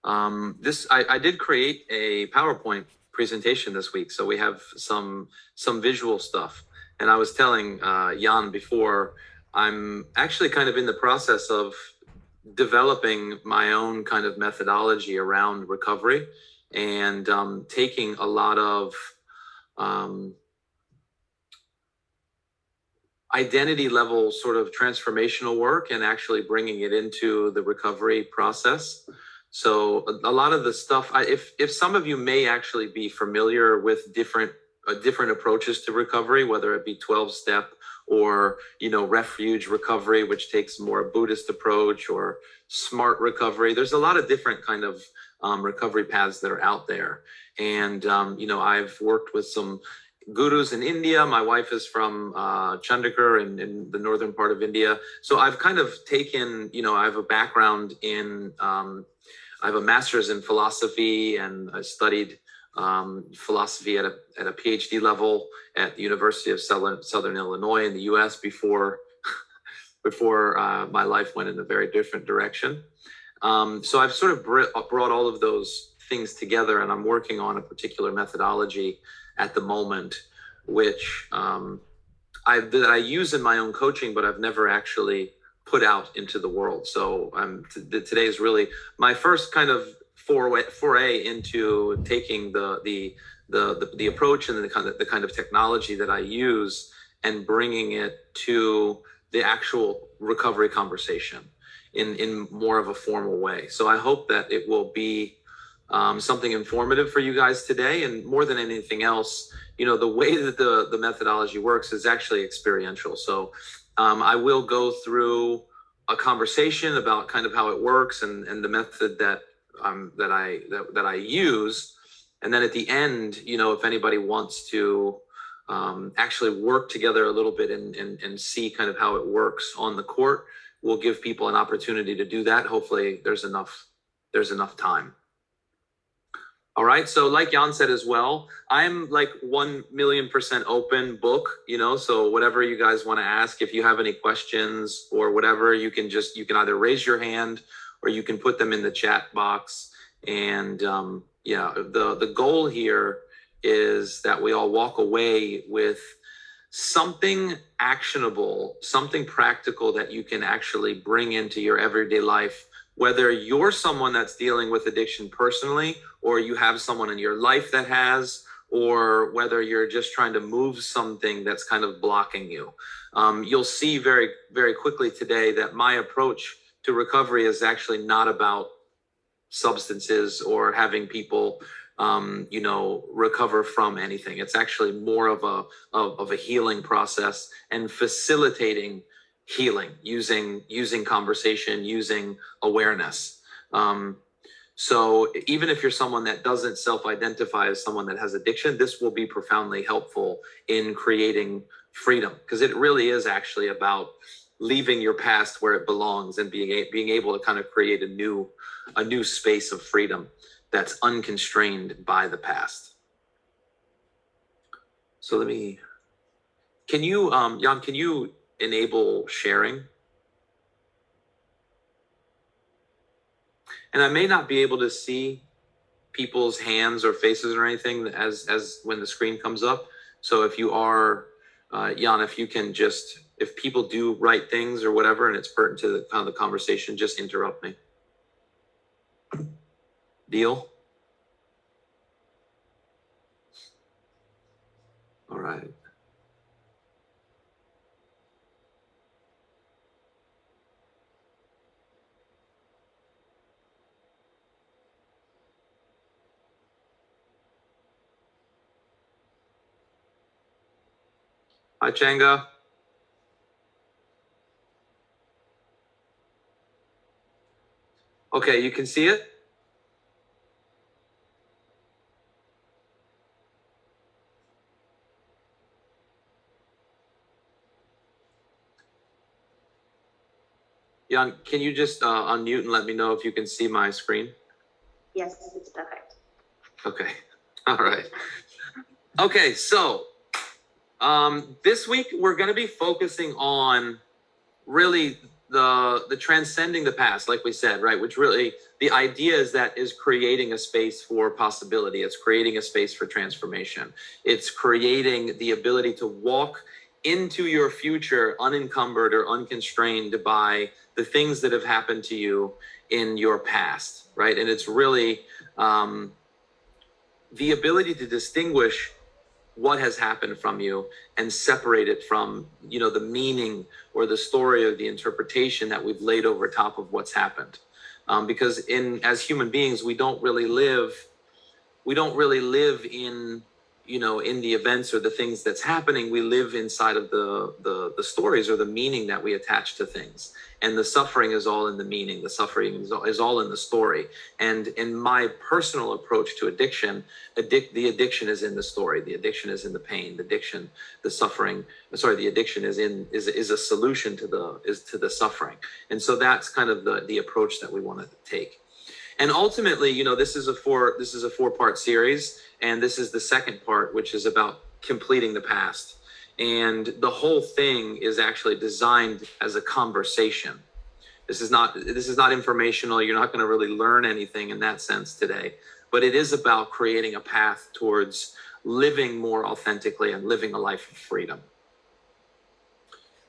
I did create a PowerPoint presentation this week, so we have some visual stuff. And I was telling Jan before, I'm actually kind of in the process of developing my own kind of methodology around recovery, and taking a lot of identity level sort of transformational work and actually bringing it into the recovery process. So a lot of the stuff, if some of you may actually be familiar with different approaches to recovery, whether it be 12-step or, refuge recovery, which takes more a Buddhist approach, or smart recovery. There's a lot of different kind of recovery paths that are out there. And, I've worked with some gurus in India. My wife is from Chandigarh in the northern part of India. So I've kind of taken, I have a background in, I have a master's in philosophy, and I studied philosophy at a PhD level at the University of Southern Illinois in the US before my life went in a very different direction. So I've sort of brought all of those things together, and I'm working on a particular methodology at the moment, which that I use in my own coaching, but I've never actually put out into the world. So today is really my first kind of foray into taking the approach and the kind of technology that I use and bringing it to the actual recovery conversation in more of a formal way. So I hope that it will be something informative for you guys today. And more than anything else, the way that the methodology works is actually experiential. So I will go through a conversation about kind of how it works and the method that I use. And then at the end, if anybody wants to actually work together a little bit and see kind of how it works on the court, we'll give people an opportunity to do that. Hopefully there's enough time. All right. So like Jan said as well, I'm like 1,000,000% open book, so whatever you guys want to ask, if you have any questions or whatever, you can either raise your hand or you can put them in the chat box. And the goal here is that we all walk away with something actionable, something practical that you can actually bring into your everyday life, whether you're someone that's dealing with addiction personally, or you have someone in your life that has, or whether you're just trying to move something that's kind of blocking you. You'll see very, very quickly today that my approach to recovery is actually not about substances or having people recover from anything. It's actually more of a healing process and facilitating healing using conversation, using awareness. So even if you're someone that doesn't self-identify as someone that has addiction, this will be profoundly helpful in creating freedom, because it really is actually about leaving your past where it belongs and being able to kind of create a new space of freedom that's unconstrained by the past. So can you, Jan, can you enable sharing? And I may not be able to see people's hands or faces or anything as when the screen comes up. So if you are, Jan, if you can if people do write things or whatever and it's pertinent to the conversation, just interrupt me. Deal? All right. Hi, Changa. Okay, you can see it? Jan, can you just unmute and let me know if you can see my screen? Yes, it's perfect. Okay. All right. Okay, so this week we're going to be focusing on really the transcending the past, like we said, right, which really the idea is creating a space for possibility. It's creating a space for transformation. It's creating the ability to walk into your future unencumbered or unconstrained by the things that have happened to you in your past, right? And it's really the ability to distinguish what has happened from you and separate it from, the meaning or the story or the interpretation that we've laid over top of what's happened. Because as human beings, we don't really live in, in the events or the things that's happening. We live inside of the stories or the meaning that we attach to things. And the suffering is all in the meaning. The suffering is all in the story. And in my personal approach to addiction, the addiction is in the story. The addiction is in the pain. The suffering. The addiction is a solution to the suffering. And so that's kind of the approach that we want to take. And ultimately, this is a 4-part series, and this is the second part, which is about completing the past. And the whole thing is actually designed as a conversation. This is not informational. You're not going to really learn anything in that sense today, but it is about creating a path towards living more authentically and living a life of freedom.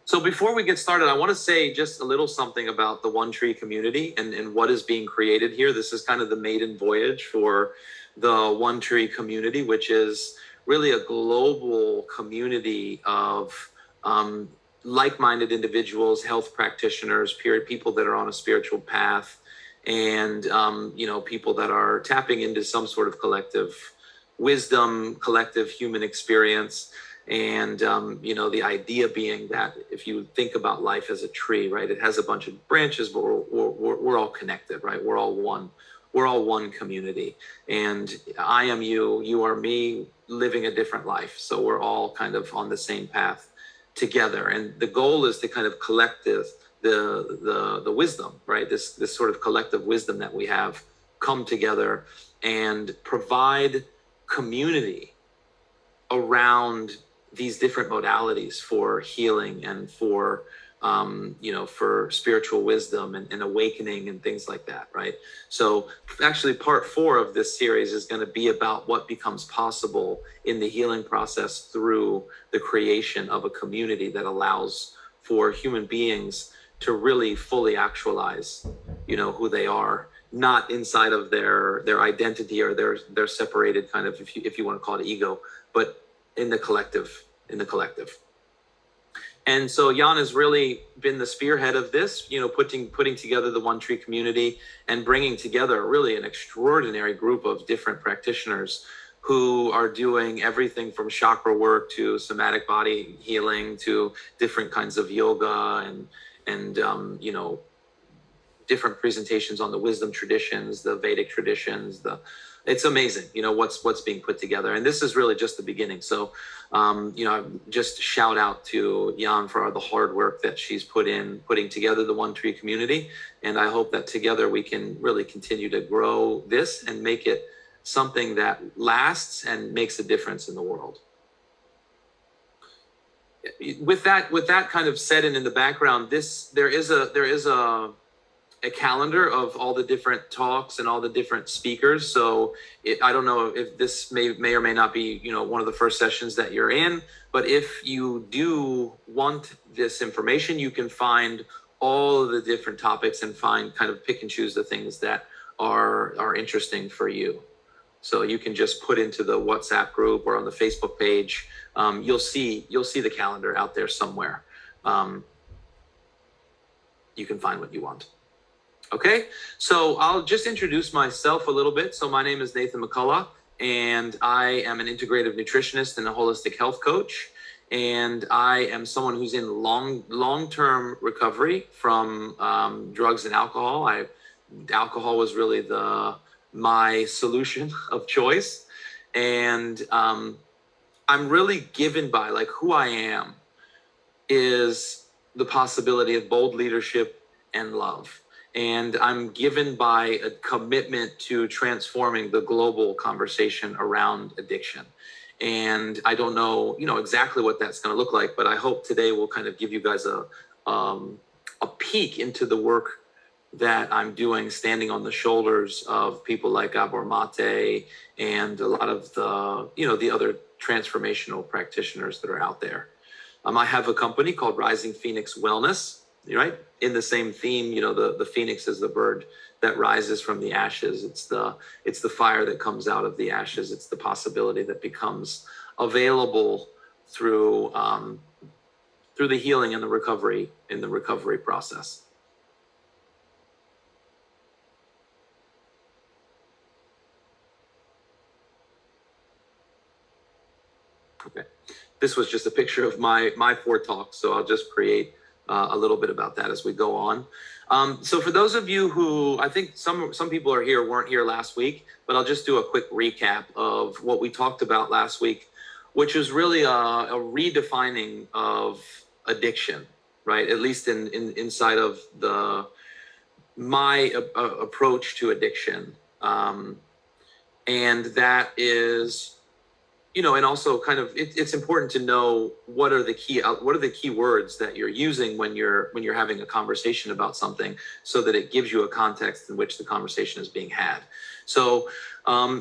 So before we get started, I want to say just a little something about the One Tree community and what is being created here. This is kind of the maiden voyage for the One Tree community, which is really a global community of like-minded individuals, health practitioners, people that are on a spiritual path, and people that are tapping into some sort of collective wisdom, collective human experience. And, the idea being that if you think about life as a tree, right, it has a bunch of branches, but we're all connected, right? We're all one community. And I am you, you are me, living a different life. So we're all kind of on the same path together. And the goal is to kind of collect the wisdom, right? This sort of collective wisdom that we have come together and provide community around these different modalities for healing and for for spiritual wisdom and awakening and things like that, right? So actually part 4 of this series is going to be about what becomes possible in the healing process through the creation of a community that allows for human beings to really fully actualize, who they are, not inside of their identity or their separated kind of, if you want to call it ego, but in the collective. And so Jan has really been the spearhead of this, putting together the One Tree community and bringing together really an extraordinary group of different practitioners who are doing everything from chakra work to somatic body healing to different kinds of yoga and different presentations on the wisdom traditions, the Vedic traditions. It's amazing, what's being put together. And this is really just the beginning. So, just shout out to Jan for the hard work that she's putting together the One Tree community. And I hope that together we can really continue to grow this and make it something that lasts and makes a difference in the world. With that kind of set in the background, there is a calendar of all the different talks and all the different speakers. So I don't know if this may or may not be, one of the first sessions that you're in, but if you do want this information, you can find all of the different topics and pick and choose the things that are interesting for you. So you can just put into the WhatsApp group or on the Facebook page. You'll see the calendar out there somewhere. You can find what you want. Okay, so I'll just introduce myself a little bit. So my name is Nathan Mccullough, and I am an integrative nutritionist and a holistic health coach. And I am someone who's in long-term recovery from drugs and alcohol. Alcohol was really my solution of choice. And I'm really given by who I am is the possibility of bold leadership and love. And I'm given by a commitment to transforming the global conversation around addiction. And I don't know, exactly what that's going to look like, but I hope today will kind of give you guys a a peek into the work that I'm doing, standing on the shoulders of people like Gabor Mate and a lot of the other transformational practitioners that are out there. I have a company called Rising Phoenix Wellness, right? In the same theme, the phoenix is the bird that rises from the ashes. It's the fire that comes out of the ashes. It's the possibility that becomes available through the healing and the recovery process. Okay, this was just a picture of my 4 talks, so I'll just create a little bit about that as we go on. So for those of you who, I think some people weren't here last week, but I'll just do a quick recap of what we talked about last week, which is really a redefining of addiction, right? At least inside of my approach to addiction, and that is, and also kind of it's important to know what are the key words that you're using when you're having a conversation about something, so that it gives you a context in which the conversation is being had. So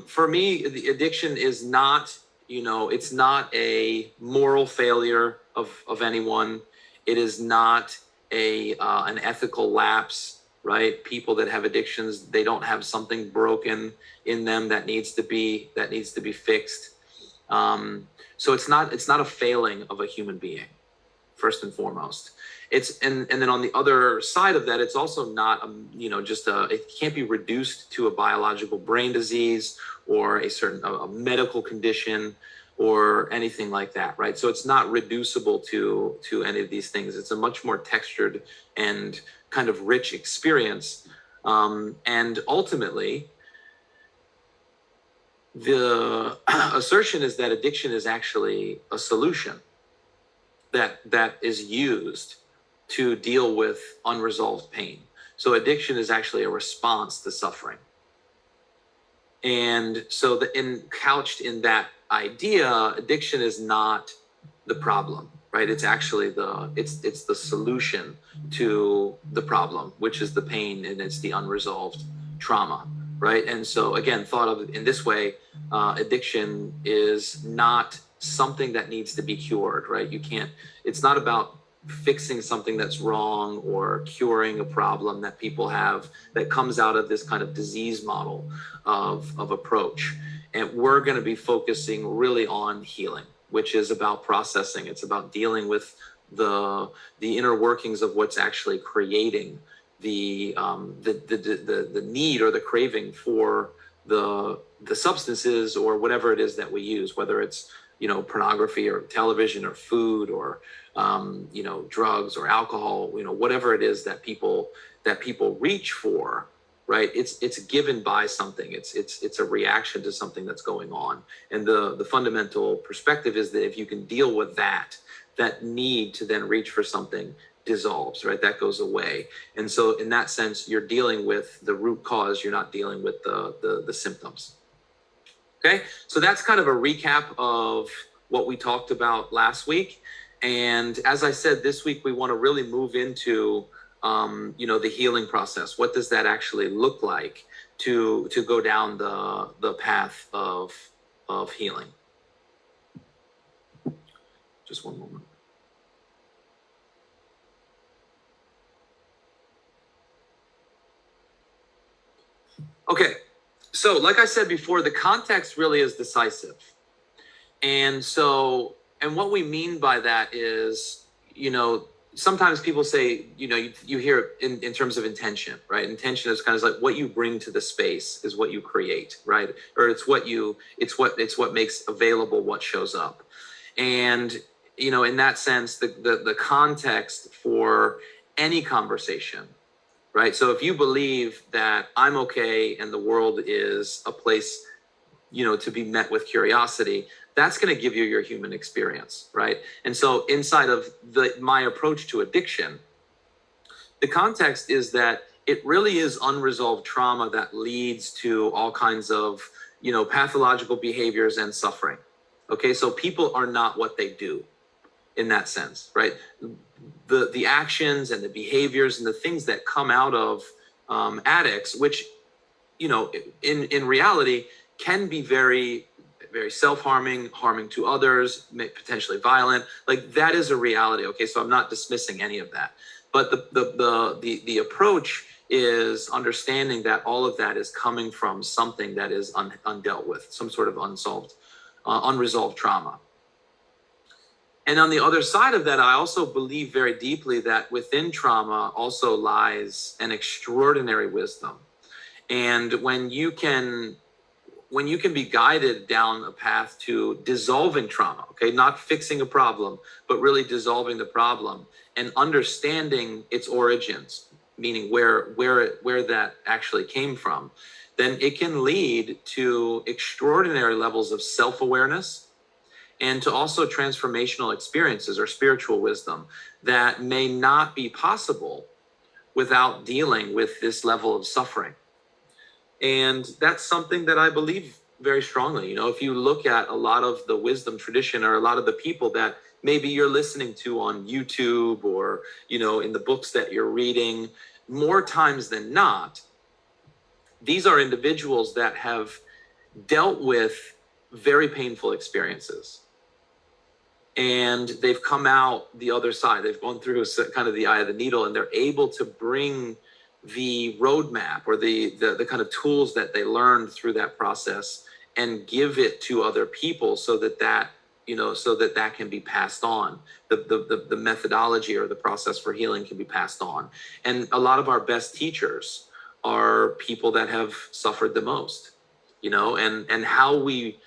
for me, the addiction is not, it's not a moral failure of anyone. It is not an ethical lapse, right? People that have addictions, they don't have something broken in them that needs to be fixed. So it's not a failing of a human being, first and foremost. And then on the other side of that, it's also not it can't be reduced to a biological brain disease or a medical condition or anything like that, right? So it's not reducible to any of these things. It's a much more textured and kind of rich experience, and ultimately, the assertion is that addiction is actually a solution that is used to deal with unresolved pain. So addiction is actually a response to suffering. And so couched in that idea, addiction is not the problem, right? It's actually it's the solution to the problem, which is the pain, and it's the unresolved trauma, right? And so again, thought of in this way, addiction is not something that needs to be cured, right? It's not about fixing something that's wrong or curing a problem that people have that comes out of this kind of disease model of approach. And we're going to be focusing really on healing, which is about processing. It's about dealing with the inner workings of what's actually creating the need or the craving for the substances or whatever it is that we use, whether it's pornography or television or food or drugs or alcohol, whatever it is that people reach for, right? It's given by something. It's a reaction to something that's going on. And the fundamental perspective is that if you can deal with that need to then reach for something dissolves, right? That goes away. And so in that sense, you're dealing with the root cause. You're not dealing with the symptoms. Okay, so that's kind of a recap of what we talked about last week. And as I said, this week we want to really move into, the healing process. What does that actually look like to go down the path of healing? Just one moment. Okay. So like I said before, the context really is decisive. And what we mean by that is, sometimes people say, you hear it in terms of intention, right? Intention is kind of like what you bring to the space is what you create, right? Or it's what makes available what shows up. And, in that sense, the context for any conversation, right? So if you believe that I'm okay and the world is a place, to be met with curiosity, that's going to give you your human experience, right? And so inside of my approach to addiction, the context is that it really is unresolved trauma that leads to all kinds of, pathological behaviors and suffering. Okay, so people are not what they do in that sense, right? the actions and the behaviors and the things that come out of addicts, which, you know, in reality can be very, very self-harming, harming to others, potentially violent. Like, that is a reality. Okay, so I'm not dismissing any of that, but the approach is understanding that all of that is coming from something that is undealt with, some sort of unresolved trauma. And on the other side of that, I also believe very deeply that within trauma also lies an extraordinary wisdom. And when you can be guided down a path to dissolving trauma, okay, not fixing a problem, but really dissolving the problem and understanding its origins, meaning where that actually came from, then it can lead to extraordinary levels of self-awareness and to also transformational experiences or spiritual wisdom that may not be possible without dealing with this level of suffering. And that's something that I believe very strongly. You know, if you look at a lot of the wisdom tradition or a lot of the people that maybe you're listening to on YouTube or, you know, in the books that you're reading, more times than not, these are individuals that have dealt with very painful experiences. And they've come out the other side. They've gone through kind of the eye of the needle, and they're able to bring the roadmap or the kind of tools that they learned through that process and give it to other people so that you know, so that can be passed on. The methodology or the process for healing can be passed on. And a lot of our best teachers are people that have suffered the most, you know, and how we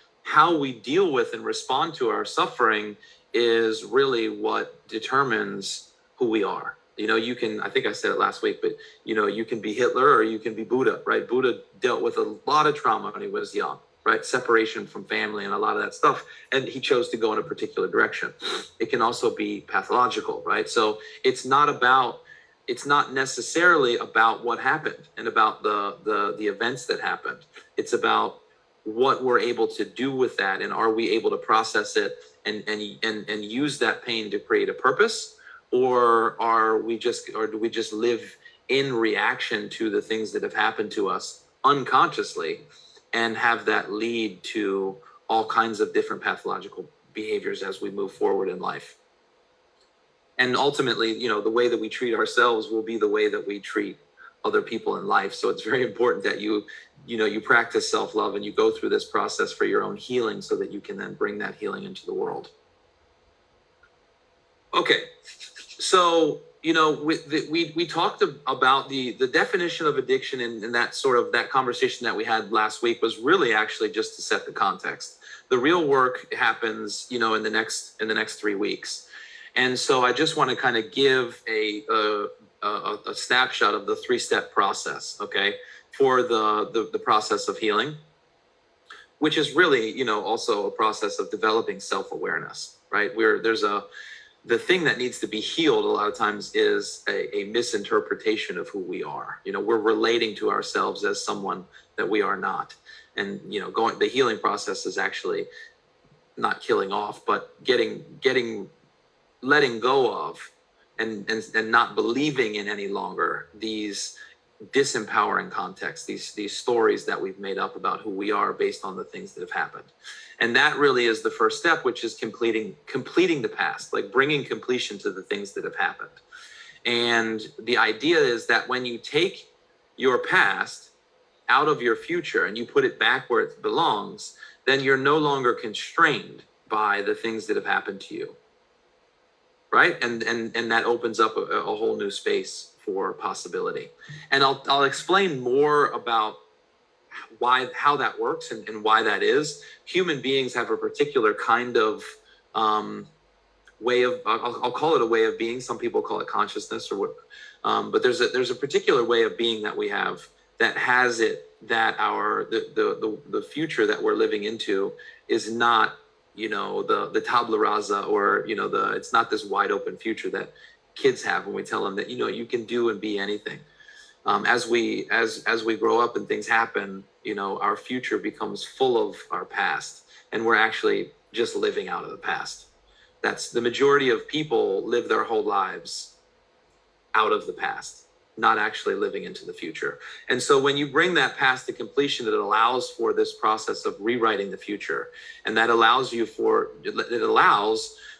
deal with and respond to our suffering is really what determines who we are. You know, you can, I think I said it last week, but, you know, you can be Hitler or you can be Buddha, right? Buddha dealt with a lot of trauma when he was young, right? Separation from family and a lot of that stuff. And he chose to go in a particular direction. It can also be pathological, right? So it's not necessarily about what happened and about the events that happened. It's about what we're able to do with that, and are we able to process it and use that pain to create a purpose, or do we just live in reaction to the things that have happened to us unconsciously and have that lead to all kinds of different pathological behaviors as we move forward in life. And ultimately, you know, the way that we treat ourselves will be the way that we treat other people in life. So it's very important that you practice self-love and you go through this process for your own healing so that you can then bring that healing into the world. Okay, so, you know, we talked about the definition of addiction, and that conversation that we had last week was really actually just to set the context. The real work happens, you know, in the next 3 weeks. And so I just want to kind of give a snapshot of the 3-step process, okay, for the process of healing, which is really, you know, also a process of developing self-awareness, right? The thing that needs to be healed a lot of times is a misinterpretation of who we are. You know, we're relating to ourselves as someone that we are not. And, you know, the healing process is actually not killing off, but letting go of and not believing in any longer these disempowering contexts, these stories that we've made up about who we are based on the things that have happened. And that really is the first step, which is completing the past, like bringing completion to the things that have happened. And the idea is that when you take your past out of your future and you put it back where it belongs, then you're no longer constrained by the things that have happened to you. Right? And that opens up a whole new space for possibility. And I'll explain more about how that works and why that is. Human beings have a particular kind of way of, I'll call it a way of being. Some people call it consciousness or what, but there's a particular way of being that we have that has it, that the future that we're living into is not, you know, the tabula rasa, or, you know, it's not this wide open future that kids have when we tell them that, you know, you can do and be anything. As we grow up and things happen, you know, our future becomes full of our past, and we're actually just living out of the past. That's the majority of people live their whole lives out of the past, not actually living into the future. And so when you bring that past to completion, it allows for this process of rewriting the future. And that allows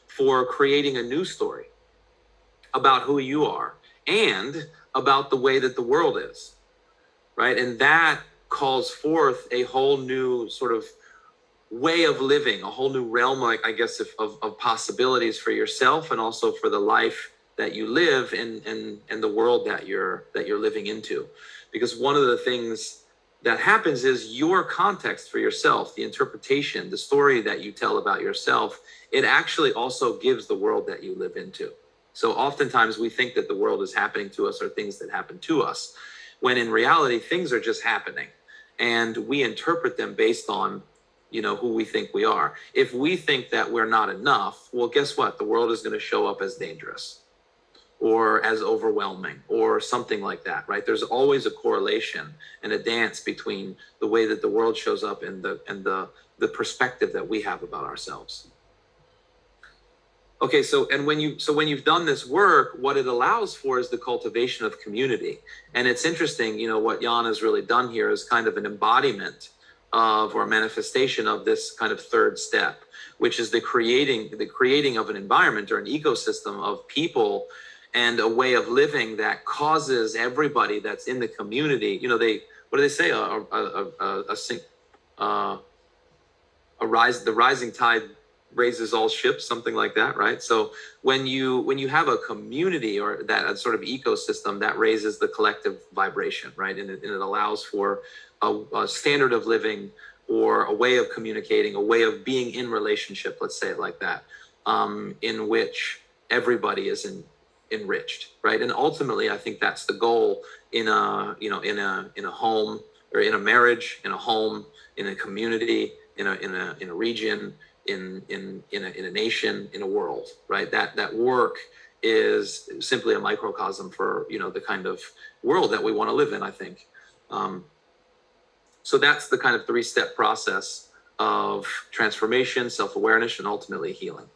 for creating a new story about who you are and about the way that the world is, right? And that calls forth a whole new sort of way of living, a whole new realm, I guess, of possibilities for yourself and also for the life that you live in the world that you're living into. Because one of the things that happens is your context for yourself, the interpretation, the story that you tell about yourself, it actually also gives the world that you live into. So oftentimes we think that the world is happening to us or things that happen to us, when in reality, things are just happening. And we interpret them based on, who we think we are. If we think that we're not enough, well, guess what? The world is going to show up as dangerous or as overwhelming or something like that, right? There's always a correlation and a dance between the way that the world shows up and the perspective that we have about ourselves. Okay, so when you've done this work, what it allows for is the cultivation of community. And it's interesting, what Jan has really done here is kind of an embodiment of or manifestation of this kind of third step, which is the creating of an environment or an ecosystem of people and a way of living that causes everybody that's in the community, what do they say? The rising tide raises all ships, something like that, right? So when you have a community or that sort of ecosystem, that raises the collective vibration, right? And it allows for a standard of living or a way of communicating, a way of being in relationship, let's say it like that, in which everybody is enriched, right? And ultimately, I think that's the goal in a home or in a marriage, in a home, in a community, in a region, in a nation, in a world, right? That work is simply a microcosm for the kind of world that we want to live in, I think. So that's the kind of 3-step process of transformation, self-awareness, and ultimately healing.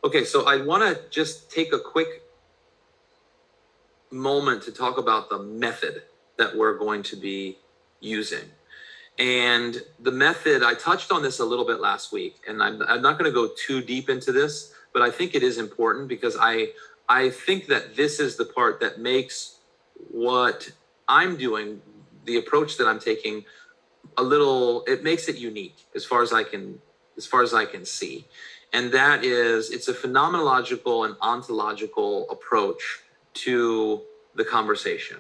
Okay, so I want to just take a quick moment to talk about the method that we're going to be using. And the method, I touched on this a little bit last week, and I'm not going to go too deep into this, but I think it is important because I think that this is the part that makes what I'm doing, the approach that I'm taking, it makes it unique as far as I can see. And that is, it's a phenomenological and ontological approach to the conversation.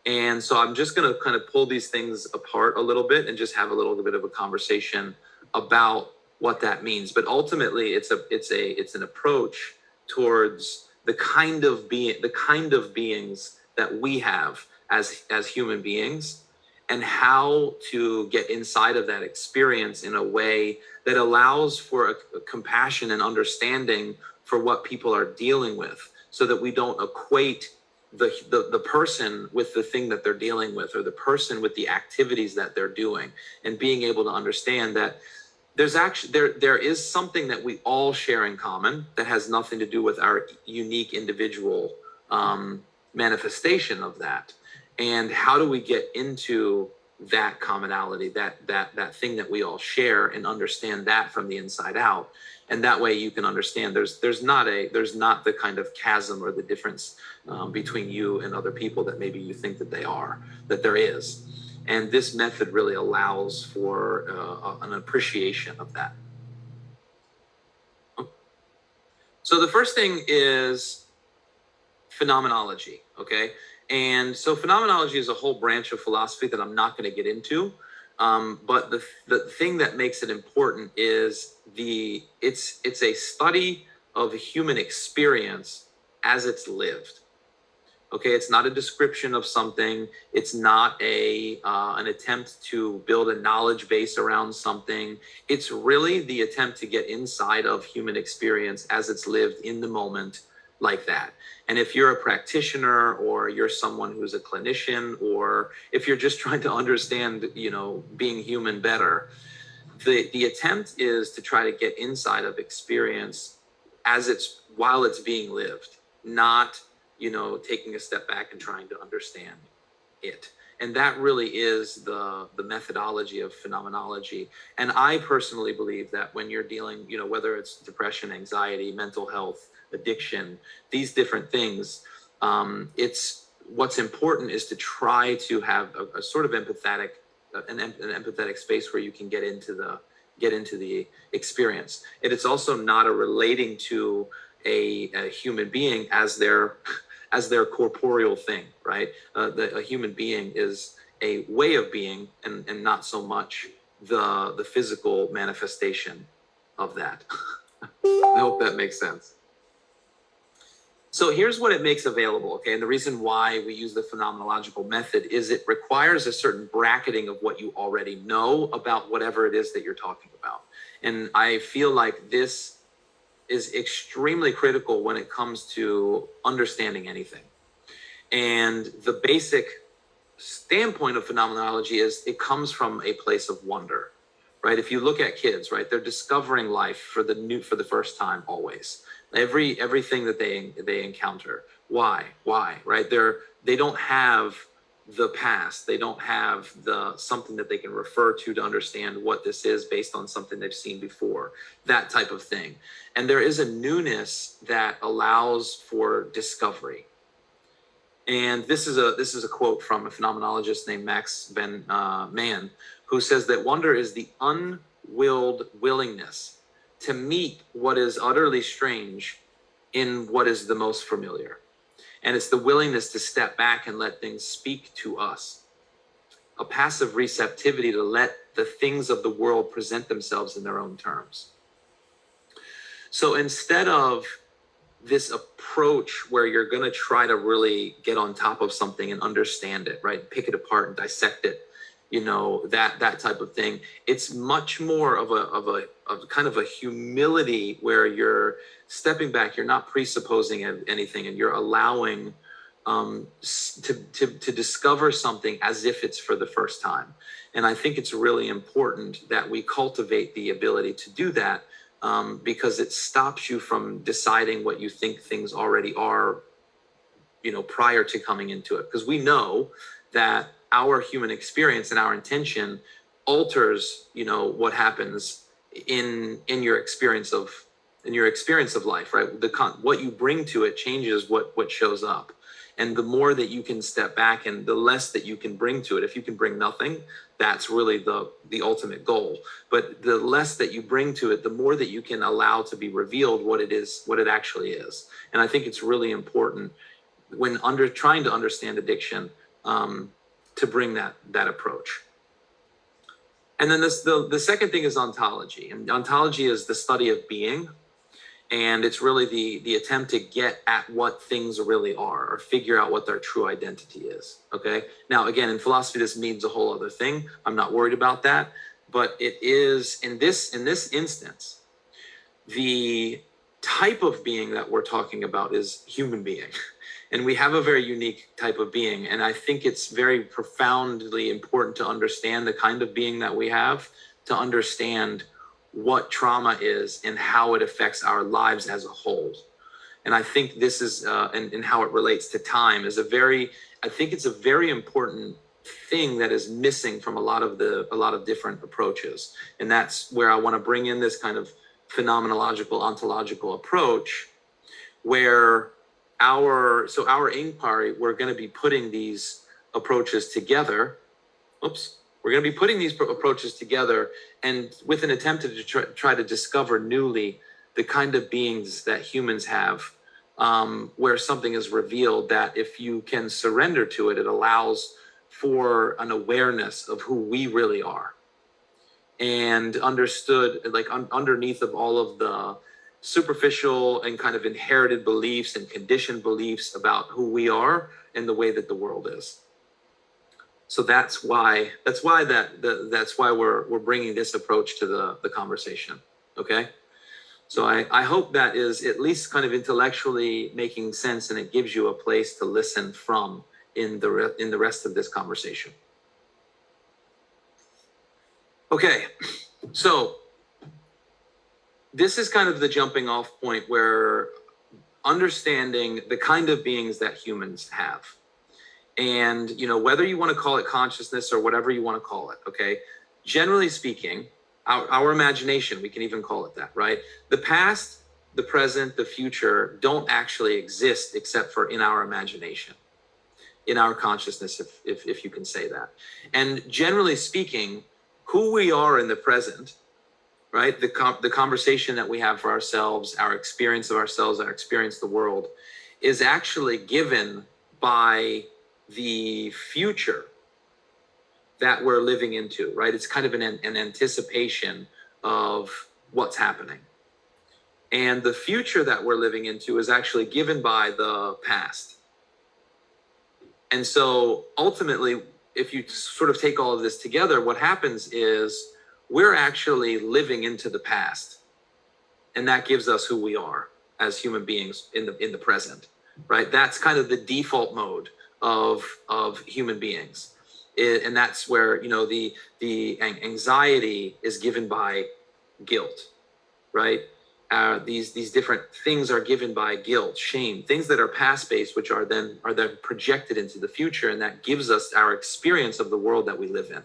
And so I'm just going to kind of pull these things apart a little bit and just have a little bit of a conversation about what that means. But ultimately, it's an approach towards the kind of beings that we have as human beings, and how to get inside of that experience in a way that allows for a compassion and understanding for what people are dealing with, so that we don't equate the person with the thing that they're dealing with, or the person with the activities that they're doing, and being able to understand that there is something that we all share in common that has nothing to do with our unique individual manifestation of that. And how do we get into that commonality, that thing that we all share, and understand that from the inside out? And that way you can understand there's not the kind of chasm or the difference between you and other people that maybe you think that there is. And this method really allows for an appreciation of that. So the first thing is phenomenology, okay? And so phenomenology is a whole branch of philosophy that I'm not going to get into. But the thing that makes it important is it's a study of human experience as it's lived. Okay, it's not a description of something. It's not an attempt to build a knowledge base around something. It's really the attempt to get inside of human experience as it's lived in the moment, like that. And if you're a practitioner, or you're someone who's a clinician, or if you're just trying to understand, being human better, the attempt is to try to get inside of experience while it's being lived, not, taking a step back and trying to understand it. And that really is the methodology of phenomenology. And I personally believe that when you're dealing, whether it's depression, anxiety, mental health, addiction, these different things, it's what's important is to try to have a sort of empathetic, an empathetic space where you can get into the experience. And it's also not a relating to a human being as their corporeal thing, right? A human being is a way of being, and not so much the physical manifestation of that. I hope that makes sense. So here's what it makes available, okay? And the reason why we use the phenomenological method is it requires a certain bracketing of what you already know about whatever it is that you're talking about. And I feel like this is extremely critical when it comes to understanding anything. And the basic standpoint of phenomenology is it comes from a place of wonder, right? If you look at kids, right, they're discovering life for the first time always. Everything that they encounter. Why, right? They don't have the past. They don't have something that they can refer to understand what this is based on something they've seen before, that type of thing. And there is a newness that allows for discovery. And this is a quote from a phenomenologist named Max Ben Mann, who says that wonder is the unwilled willingness to meet what is utterly strange in what is the most familiar. And it's the willingness to step back and let things speak to us. A passive receptivity to let the things of the world present themselves in their own terms. So instead of this approach where you're going to try to really get on top of something and understand it, right? Pick it apart and dissect it, that type of thing. It's much more of a kind of a humility where you're stepping back, you're not presupposing anything, and you're allowing to discover something as if it's for the first time. And I think it's really important that we cultivate the ability to do that, because it stops you from deciding what you think things already are, prior to coming into it. Because we know that our human experience and our intention alters, what happens in your experience of life, right? What you bring to it changes what shows up. And the more that you can step back and the less that you can bring to it, if you can bring nothing, that's really the ultimate goal. But the less that you bring to it, the more that you can allow to be revealed what it actually is. And I think it's really important when trying to understand addiction, to bring that approach. And then the second thing is ontology. And ontology is the study of being. And it's really the attempt to get at what things really are, or figure out what their true identity is. Okay. Now, again, in philosophy, this means a whole other thing. I'm not worried about that, but it is in this instance, the type of being that we're talking about is human being. And we have a very unique type of being. And I think it's very profoundly important to understand the kind of being that we have, to understand what trauma is and how it affects our lives as a whole. And I think this is, and how it relates to time is I think it's a very important thing that is missing from a lot of different approaches. And that's where I want to bring in this kind of phenomenological, ontological approach, where our inquiry, we're going to be putting these approaches together. We're going to be putting these approaches together, and with an attempt to try to discover newly the kind of beings that humans have, where something is revealed that if you can surrender to it, it allows for an awareness of who we really are, and understood, like underneath of all of the superficial and kind of inherited beliefs and conditioned beliefs about who we are and the way that the world is. So that's why we're bringing this approach to the conversation. Okay. So I hope that is at least kind of intellectually making sense, and it gives you a place to listen from in the rest of this conversation. Okay. So this is kind of the jumping off point where understanding the kind of beings that humans have. And, whether you want to call it consciousness or whatever you want to call it, okay? Generally speaking, our imagination, we can even call it that, right? The past, the present, the future don't actually exist except for in our imagination, in our consciousness, if you can say that. And generally speaking, who we are in the present, right? The conversation that we have for ourselves, our experience of ourselves, our experience of the world, is actually given by the future that we're living into, right? It's kind of an anticipation of what's happening. And the future that we're living into is actually given by the past. And so ultimately, if you sort of take all of this together, what happens is we're actually living into the past. And that gives us who we are as human beings in the present, right? That's kind of the default mode of human beings. And that's where, the anxiety is given by guilt, right? These different things are given by guilt, shame, things that are past based, which are then projected into the future, and that gives us our experience of the world that we live in.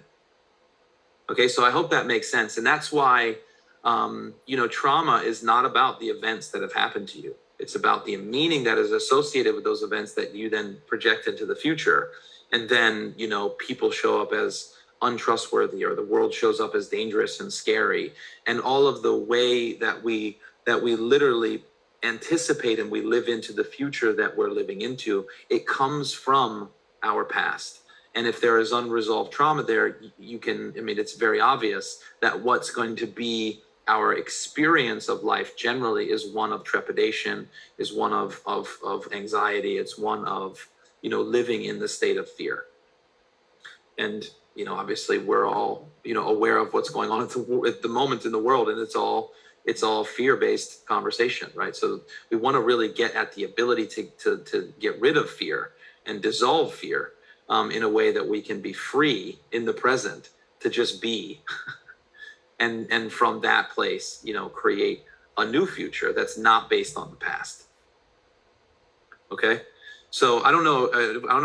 Okay, so I hope that makes sense, and that's why trauma is not about the events that have happened to you. It's about the meaning that is associated with those events that you then project into the future, and then people show up as untrustworthy, or the world shows up as dangerous and scary, and all of the way that we literally anticipate and we live into the future that we're living into, it comes from our past. And if there is unresolved trauma there, it's very obvious that what's going to be our experience of life generally is one of trepidation, is one of anxiety, it's one of living in the state of fear. And obviously we're all aware of what's going on at the moment in the world, and it's all fear-based conversation, right? So we want to really get at the ability to get rid of fear and dissolve fear in a way that we can be free in the present to just be, and from that place create a new future that's not based on the past. Okay, so I don't know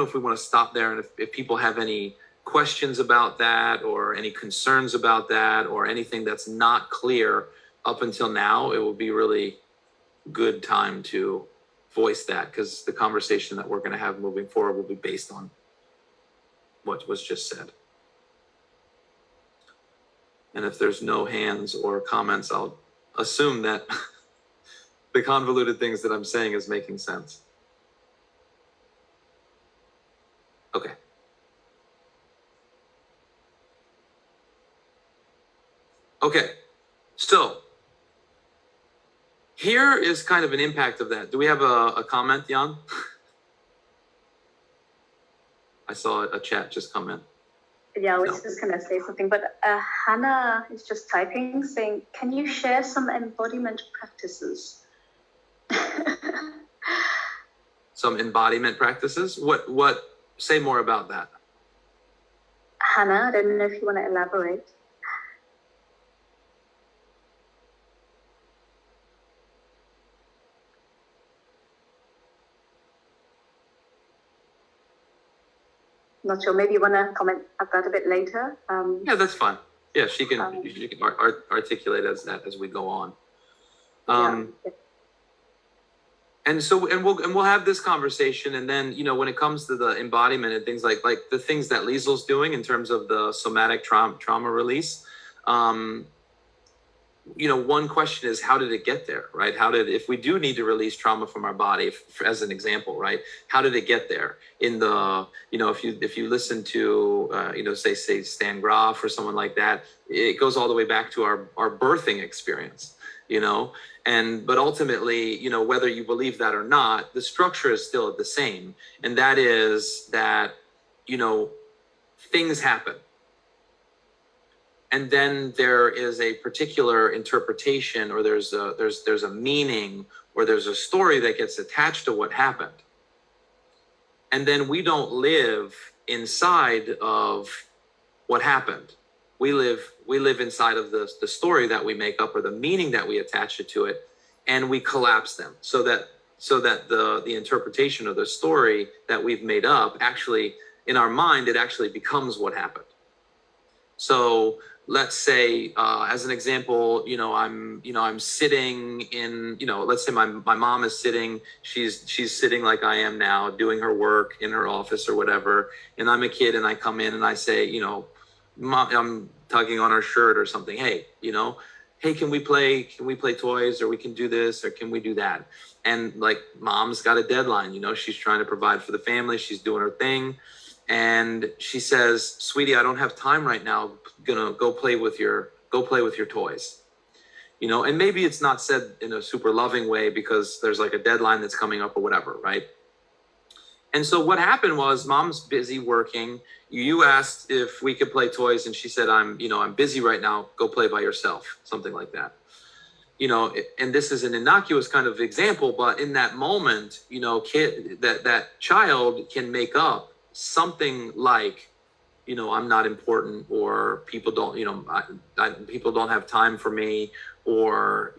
if we want to stop there, and if people have any questions about that, or any concerns about that, or anything that's not clear up until now, it will be really good time to voice that, because the conversation that we're going to have moving forward will be based on what was just said. And if there's no hands or comments, I'll assume that the convoluted things that I'm saying is making sense. Okay. Okay, so here is kind of an impact of that. Do we have a comment, Jan? I saw a chat just come in. Yeah, I was just going to say something, but Hannah is just typing saying, can you share some embodiment practices? Some embodiment practices? What? Say more about that. Hannah, I don't know if you want to elaborate. Not sure. Maybe you want to comment about that a bit later. Yeah, that's fine. Yeah, she can articulate as we go on. Yeah. And so, and we'll have this conversation, and then when it comes to the embodiment and things like the things that Liesel's doing in terms of the somatic trauma release. One question is, how did it get there, right? If we do need to release trauma from our body, as an example, right? How did it get there? In the, if you listen to, say Stan Grof or someone like that, it goes all the way back to our birthing experience, but ultimately, whether you believe that or not, the structure is still the same. And that is that, things happen. And then there is a particular interpretation, or there's a meaning, or there's a story that gets attached to what happened. And then we don't live inside of what happened. we live inside of the story that we make up, or the meaning that we attach it to it, and we collapse them so that the interpretation of the story that we've made up, actually in our mind, it actually becomes what happened. So let's say, as an example, I'm sitting in, let's say my mom is sitting, she's sitting like I am now, doing her work in her office or whatever. And I'm a kid and I come in and I say, Mom, I'm tugging on her shirt or something. Hey, hey, can we play toys, or we can do this, or can we do that? And like, mom's got a deadline, she's trying to provide for the family. She's doing her thing. And she says, sweetie, I don't have time right now. Gonna go play with your toys. And maybe it's not said in a super loving way because there's like a deadline that's coming up or whatever, right? And so what happened was, mom's busy working. You asked if we could play toys, and she said, I'm busy right now. Go play by yourself, something like that. And this is an innocuous kind of example, but in that moment, that child can make up something like, I'm not important, or people don't, people don't have time for me, or,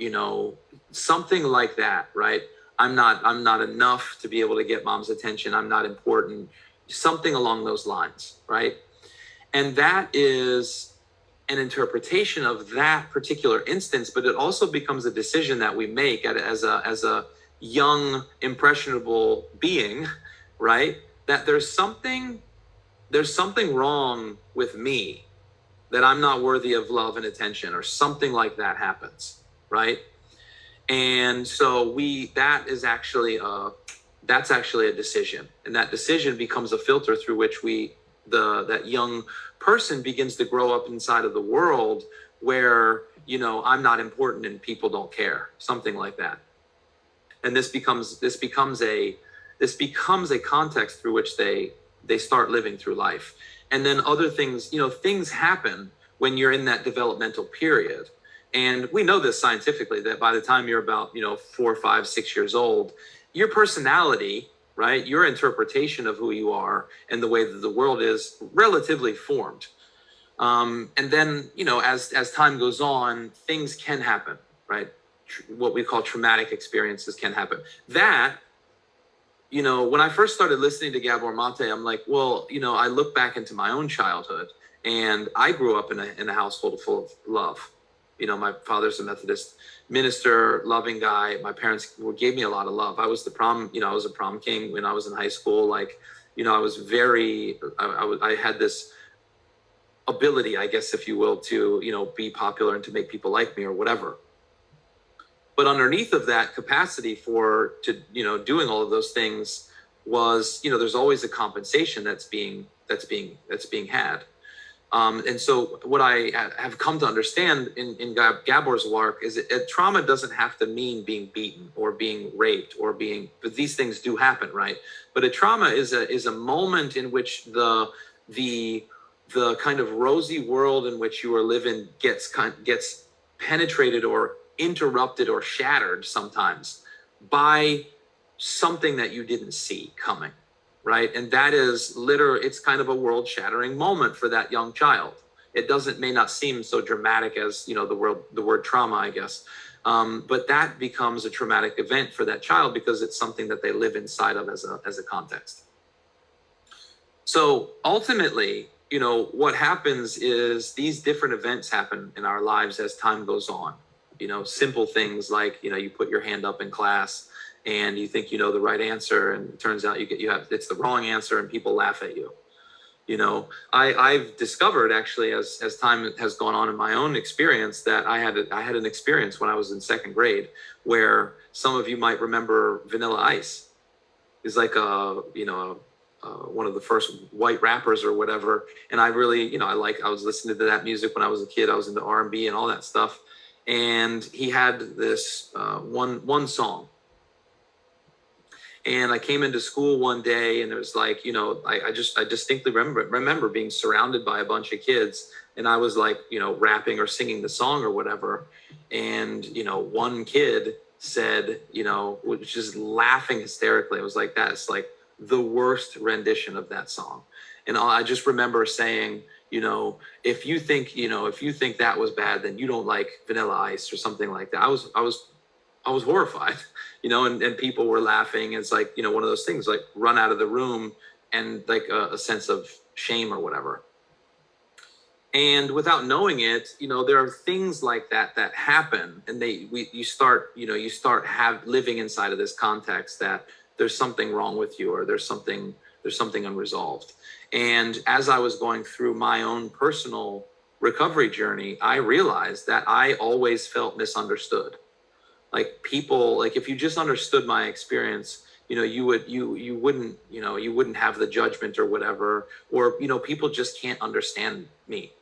something like that, right? I'm not enough to be able to get mom's attention. I'm not important, something along those lines, right? And that is an interpretation of that particular instance, but it also becomes a decision that we make as a young, impressionable being, right? That there's something wrong with me, that I'm not worthy of love and attention, or something like that happens, right? And so that's actually a decision, and that decision becomes a filter through which that young person begins to grow up inside of the world where, I'm not important and people don't care, something like that. And this becomes a context through which they start living through life. And then other things, things happen when you're in that developmental period. And we know this scientifically, that by the time you're about, 4, 5, 6 years old, your personality, right, your interpretation of who you are and the way that the world is relatively formed. And then, as time goes on, things can happen, right? What we call traumatic experiences can happen. That, when I first started listening to Gabor Mate, I'm like, well, I look back into my own childhood, and I grew up in a household full of love. My father's a Methodist minister, loving guy. My parents gave me a lot of love. I was I was a prom king when I was in high school. Like, I was I had this ability, I guess, if you will, to, be popular and to make people like me or whatever. But underneath of that capacity doing all of those things was, there's always a compensation that's being had. And so what I have come to understand in Gabor's work is that trauma doesn't have to mean being beaten or being raped but these things do happen, right? But a trauma is a moment in which the kind of rosy world in which you are living gets penetrated or interrupted or shattered sometimes by something that you didn't see coming. Right. And that is it's kind of a world shattering moment for that young child. It may not seem so dramatic as, the word trauma, I guess. But that becomes a traumatic event for that child because it's something that they live inside of as a context. So ultimately, what happens is these different events happen in our lives as time goes on. Simple things like, you put your hand up in class and you think you know the right answer, and it turns out it's the wrong answer, and people laugh at you. I've discovered actually as time has gone on in my own experience that I had an experience when I was in second grade where some of you might remember Vanilla Ice. He's like one of the first white rappers or whatever, and I really I was listening to that music when I was a kid. I was into R&B and all that stuff, and he had this one song. And I came into school one day, and it was like, I distinctly remember being surrounded by a bunch of kids, and I was like, rapping or singing the song or whatever. And, one kid said, was just laughing hysterically. It was like, that's like the worst rendition of that song. And I just remember saying, if you think that was bad, then you don't like vanilla ice or something like that. I was horrified, and people were laughing. It's like, one of those things, like run out of the room, and like a sense of shame or whatever. And without knowing it, there are things like that happen, and you start living inside of this context that there's something wrong with you, or there's something unresolved. And as I was going through my own personal recovery journey, I realized that I always felt misunderstood. Like people, like if you just understood my experience, you wouldn't have the judgment or whatever, or people just can't understand me.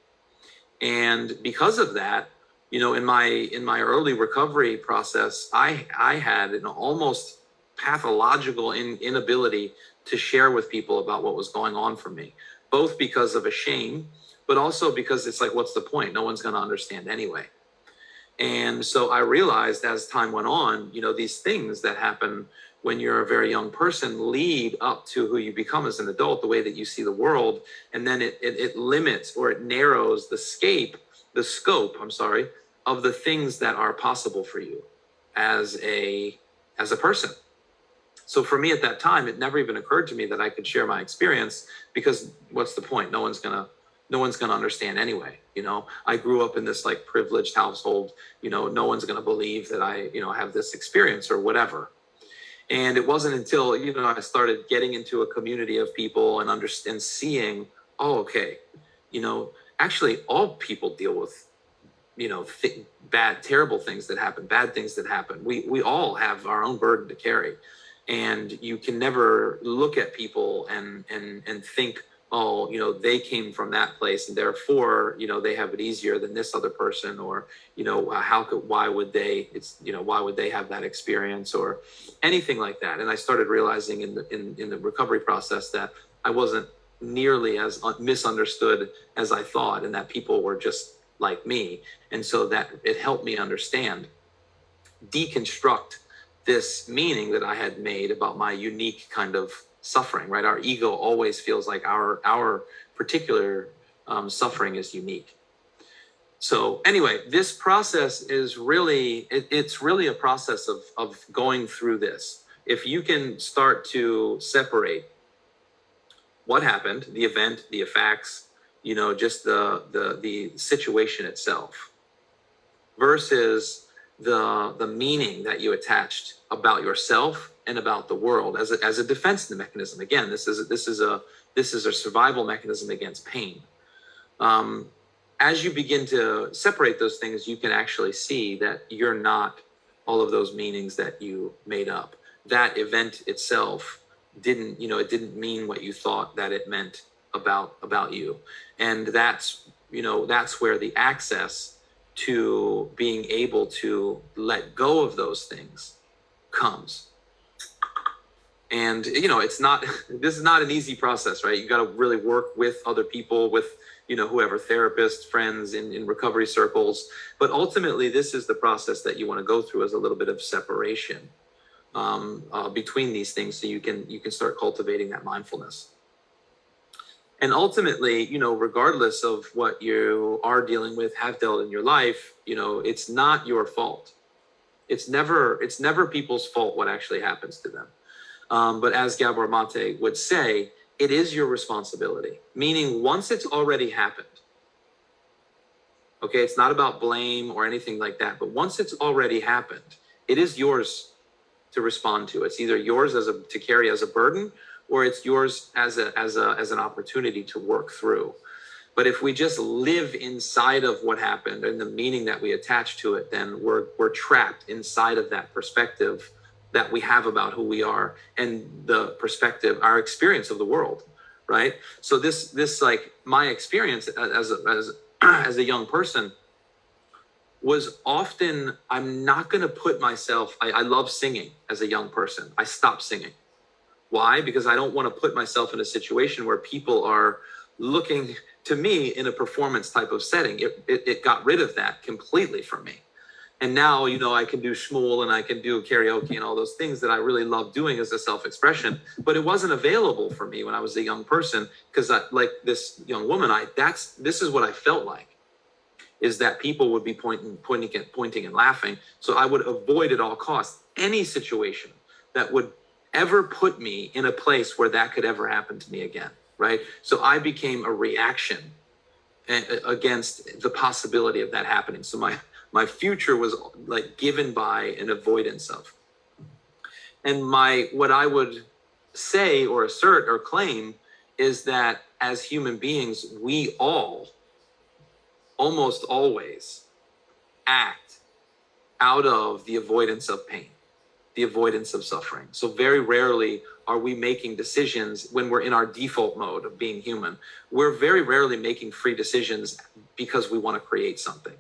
And because of that, in my early recovery process, I had an almost pathological inability to share with people about what was going on for me, both because of a shame, but also because it's like, what's the point? No one's going to understand anyway. And so I realized as time went on, these things that happen when you're a very young person lead up to who you become as an adult, the way that you see the world. And then it limits, or it narrows the scope of the things that are possible for you as a person. So for me at that time, it never even occurred to me that I could share my experience, because what's the point? No one's gonna understand anyway. I grew up in this like privileged household. No one's gonna believe that I have this experience or whatever. And it wasn't until I started getting into a community of people and seeing, oh, okay, actually all people deal with terrible things that happen, bad things that happen. We all have our own burden to carry. And you can never look at people and think, oh, they came from that place, and therefore, they have it easier than this other person, or, why would they have that experience, or anything like that. And I started realizing in the recovery process that I wasn't nearly as misunderstood as I thought, and that people were just like me. And so that it helped me deconstruct this meaning that I had made about my unique kind of suffering, right? Our ego always feels like our particular suffering is unique. So anyway, this process is really, it's really a process of going through this. If you can start to separate what happened, the event, the facts, just the situation itself, versus the meaning that you attached about yourself and about the world as a defense mechanism. Again, this is a survival mechanism against pain. As you begin to separate those things, you can actually see that you're not all of those meanings that you made up. That event itself didn't mean what you thought that it meant about you. And that's where the access to being able to let go of those things comes. And this is not an easy process, right? You got to really work with other people, with whoever, therapists, friends, in recovery circles. But ultimately, this is the process that you want to go through, as a little bit of separation between these things, so you can start cultivating that mindfulness. And ultimately, regardless of what you are dealing with, have dealt in your life, it's not your fault. It's never people's fault what actually happens to them. But as Gabor Mate would say, it is your responsibility. Meaning, once it's already happened, okay, it's not about blame or anything like that, but once it's already happened, it is yours to respond to. It's either yours to carry as a burden, or it's yours as an opportunity to work through. But if we just live inside of what happened and the meaning that we attach to it, then we're trapped inside of that perspective that we have about who we are, and the perspective, our experience of the world, right? So this like my experience as a young person was often, I'm not going to put myself, I love singing as a young person. I stopped singing. Why? Because I don't want to put myself in a situation where people are looking to me in a performance type of setting. It got rid of that completely from me. And now, I can do shmuel and I can do karaoke and all those things that I really love doing as a self-expression. But it wasn't available for me when I was a young person, because like this young woman, this is what I felt like, is that people would be pointing and laughing. So I would avoid at all costs any situation that would ever put me in a place where that could ever happen to me again, right? So I became a reaction against the possibility of that happening. So my future was like given by an avoidance of. And what I would say or assert or claim is that as human beings, we all almost always act out of the avoidance of pain, the avoidance of suffering. So very rarely are we making decisions when we're in our default mode of being human. We're very rarely making free decisions because we want to create something.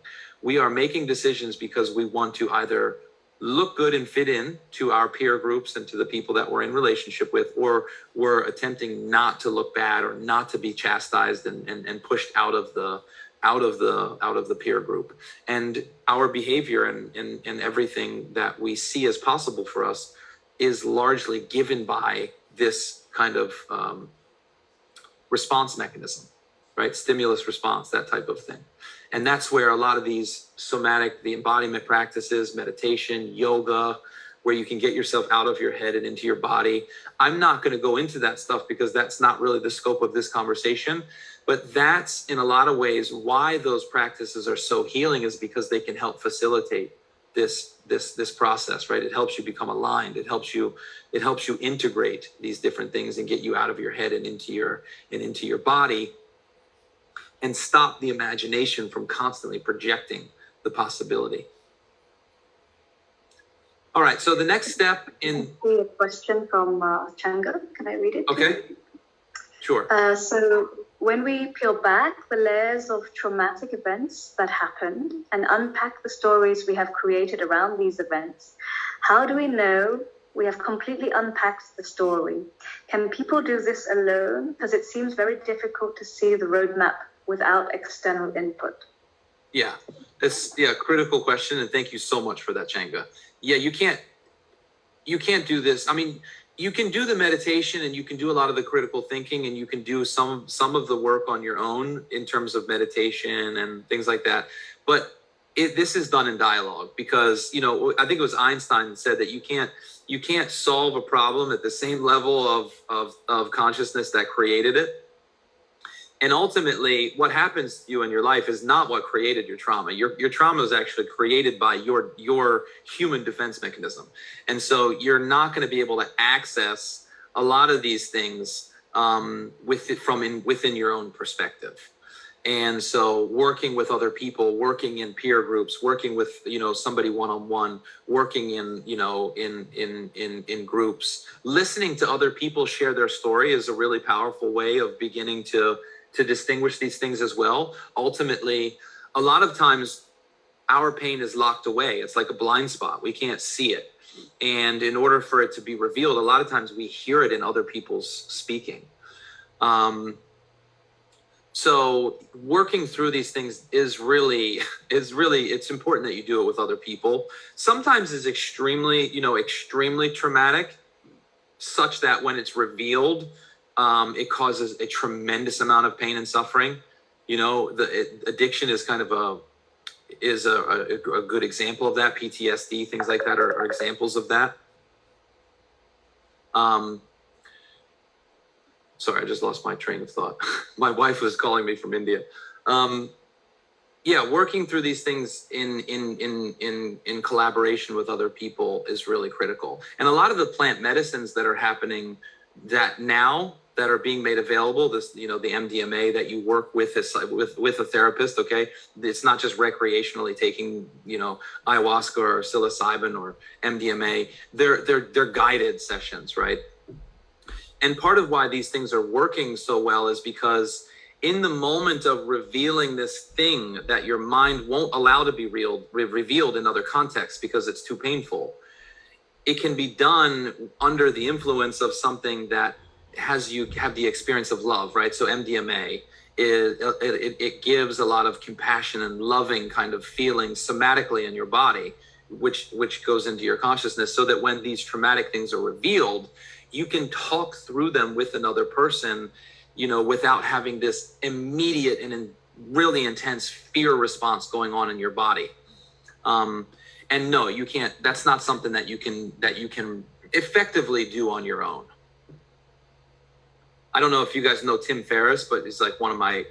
We are making decisions because we want to either look good and fit in to our peer groups and to the people that we're in relationship with, or we're attempting not to look bad or not to be chastised and pushed out of the peer group. And our behavior and everything that we see as possible for us is largely given by this kind of response mechanism, right? Stimulus response, that type of thing. And that's where a lot of these the embodiment practices, meditation, yoga, where you can get yourself out of your head and into your body. I'm not going to go into that stuff because that's not really the scope of this conversation. But that's in a lot of ways why those practices are so healing, is because they can help facilitate this process, right? It helps you become aligned. It helps you integrate these different things and get you out of your head and into your body, and stop the imagination from constantly projecting the possibility. All right, so the next step in... I see a question from Changa. Can I read it? Okay, sure. So when we peel back the layers of traumatic events that happened and unpack the stories we have created around these events, how do we know we have completely unpacked the story? Can people do this alone? Because it seems very difficult to see the roadmap without external input. Yeah, that's critical question, and thank you so much for that, Changa. Yeah, you can't do this. I mean, you can do the meditation and you can do a lot of the critical thinking, and you can do some of the work on your own in terms of meditation and things like that. But this is done in dialogue, because I think it was Einstein said that you can't solve a problem at the same level of consciousness that created it. And ultimately, what happens to you in your life is not what created your trauma. Your trauma is actually created by your human defense mechanism. And so you're not going to be able to access a lot of these things within your own perspective. And so working with other people, working in peer groups, working with somebody one-on-one, working in groups, listening to other people share their story is a really powerful way of beginning to distinguish these things as well. Ultimately, a lot of times our pain is locked away. It's like a blind spot. We can't see it. And in order for it to be revealed, a lot of times we hear it in other people's speaking. So working through these things is really, it's important that you do it with other people. Sometimes it's extremely traumatic, such that when it's revealed, it causes a tremendous amount of pain and suffering. The addiction is kind of a good example of that. PTSD, things like that are examples of that. Sorry, I just lost my train of thought. My wife was calling me from India. Working through these things in collaboration with other people is really critical. And a lot of the plant medicines that are happening that are being made available, the MDMA that you work with with a therapist, okay? It's not just recreationally taking, ayahuasca or psilocybin or MDMA. They're guided sessions, right? And part of why these things are working so well is because in the moment of revealing this thing that your mind won't allow to be revealed in other contexts because it's too painful, it can be done under the influence of something that has you have the experience of love, right? So MDMA it gives a lot of compassion and loving kind of feelings somatically in your body, which goes into your consciousness, so that when these traumatic things are revealed, you can talk through them with another person, without having this immediate and really intense fear response going on in your body. And no, you can't. That's not something that you can effectively do on your own. I don't know if you guys know Tim Ferriss, but he's like one of my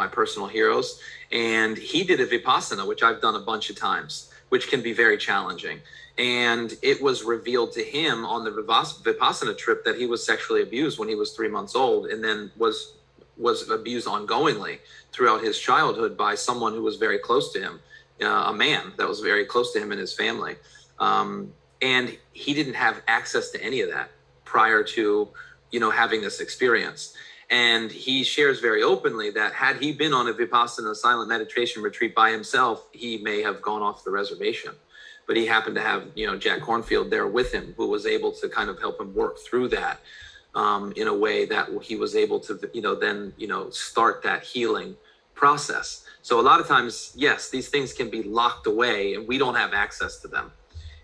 personal heroes. And he did a Vipassana, which I've done a bunch of times, which can be very challenging. And it was revealed to him on the Vipassana trip that he was sexually abused when he was 3 months old, and then was abused ongoingly throughout his childhood by someone who was very close to him, a man that was very close to him and his family. And he didn't have access to any of that prior to having this experience. And he shares very openly that had he been on a Vipassana silent meditation retreat by himself, he may have gone off the reservation. But he happened to have, Jack Kornfield there with him, who was able to kind of help him work through that in a way that he was able to, then, start that healing process. So a lot of times, yes, these things can be locked away and we don't have access to them.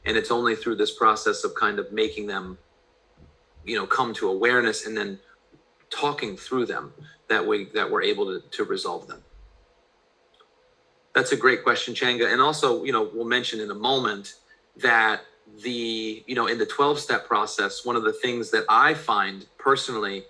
And it's only through this process of kind of making them come to awareness and then talking through them that we're able to resolve them. That's a great question, Changa. And also, we'll mention in a moment that in the 12-step process, one of the things that I find personally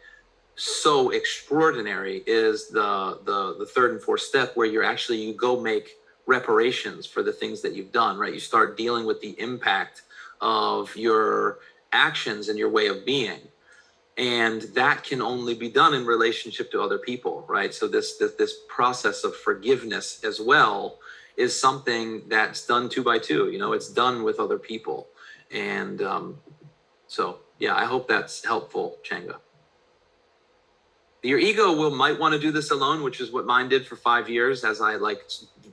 so extraordinary is the third and fourth step, where you go make reparations for the things that you've done, right? You start dealing with the impact of your actions and your way of being. And that can only be done in relationship to other people, right? So this process of forgiveness as well is something that's done 2 by 2. It's done with other people. And so, yeah, I hope that's helpful, Changa. Your ego might want to do this alone, which is what mine did for 5 years, as I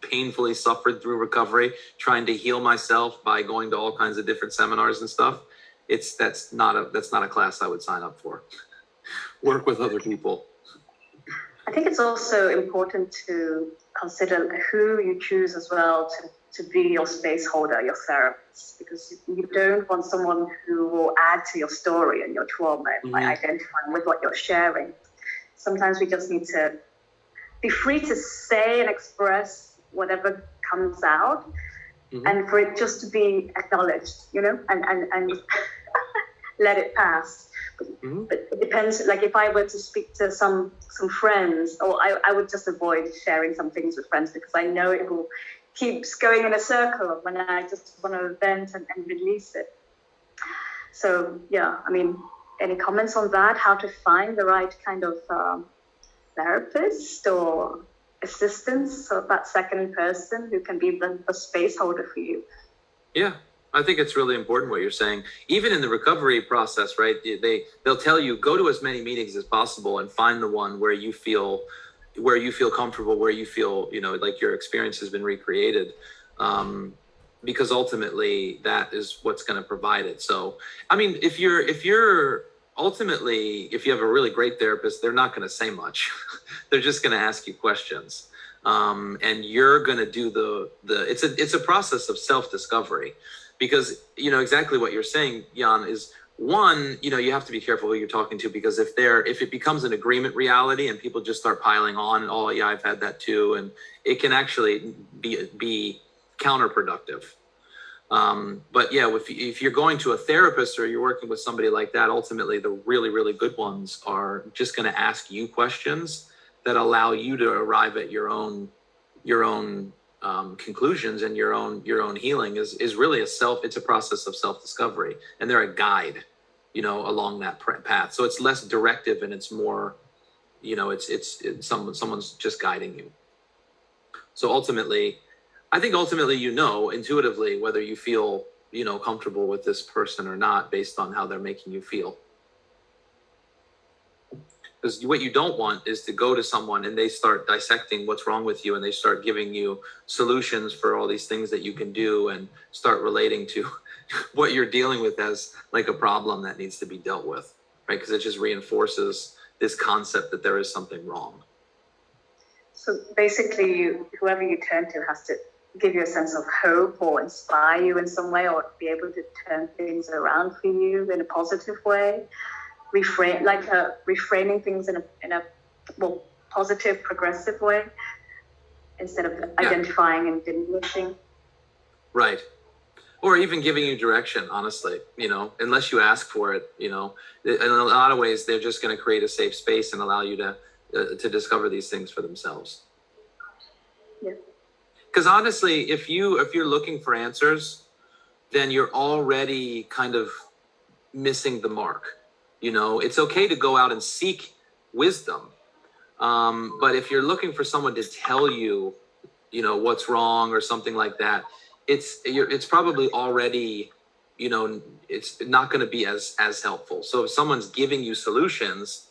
painfully suffered through recovery, trying to heal myself by going to all kinds of different seminars and stuff. That's not a class I would sign up for. Work with other people. I think it's also important to consider who you choose as well to be your space holder, your therapist, because you don't want someone who will add to your story and your trauma by identifying with what you're sharing. Sometimes we just need to be free to say and express whatever comes out, and for it just to be acknowledged, and let it pass. But it depends. Like if I were to speak to some friends, or I would just avoid sharing some things with friends, because I know it will keeps going in a circle when I just want to vent and release it. So yeah, any comments on that? How to find the right kind of therapist or assistance, so that second person who can be the space holder for you? Yeah, I think it's really important what you're saying. Even in the recovery process, right? They'll tell you, go to as many meetings as possible and find the one where you feel comfortable, where you feel, like your experience has been recreated. Because ultimately that is what's going to provide it. So, if you have a really great therapist, they're not going to say much. They're just going to ask you questions. And you're going to do it's a process of self-discovery, because, exactly what you're saying, Jan, is one, you have to be careful who you're talking to, because if it becomes an agreement reality and people just start piling on, and, oh yeah, I've had that too. And it can actually be counterproductive. But yeah, if you're going to a therapist or you're working with somebody like that, ultimately the really, really good ones are just going to ask you questions that allow you to arrive at your own conclusions, and your own healing is really it's a process of self-discovery, and they're a guide, along that path. So it's less directive, and it's more, it's someone's just guiding you. So ultimately, I think intuitively whether you feel, comfortable with this person or not, based on how they're making you feel. Because what you don't want is to go to someone and they start dissecting what's wrong with you, and they start giving you solutions for all these things that you can do, and start relating to what you're dealing with as like a problem that needs to be dealt with. right? Because it just reinforces this concept that there is something wrong. So basically, whoever you turn to has to give you a sense of hope or inspire you in some way, or be able to turn things around for you in a positive way, reframing things in a more positive, progressive way, instead of identifying and diminishing. Right. Or even giving you direction, honestly, unless you ask for it, in a lot of ways, they're just going to create a safe space and allow you to discover these things for themselves. Yeah. Because honestly, if you're looking for answers, then you're already kind of missing the mark. It's okay to go out and seek wisdom. But if you're looking for someone to tell you, what's wrong or something like that, it's probably already, it's not going to be as helpful. So if someone's giving you solutions,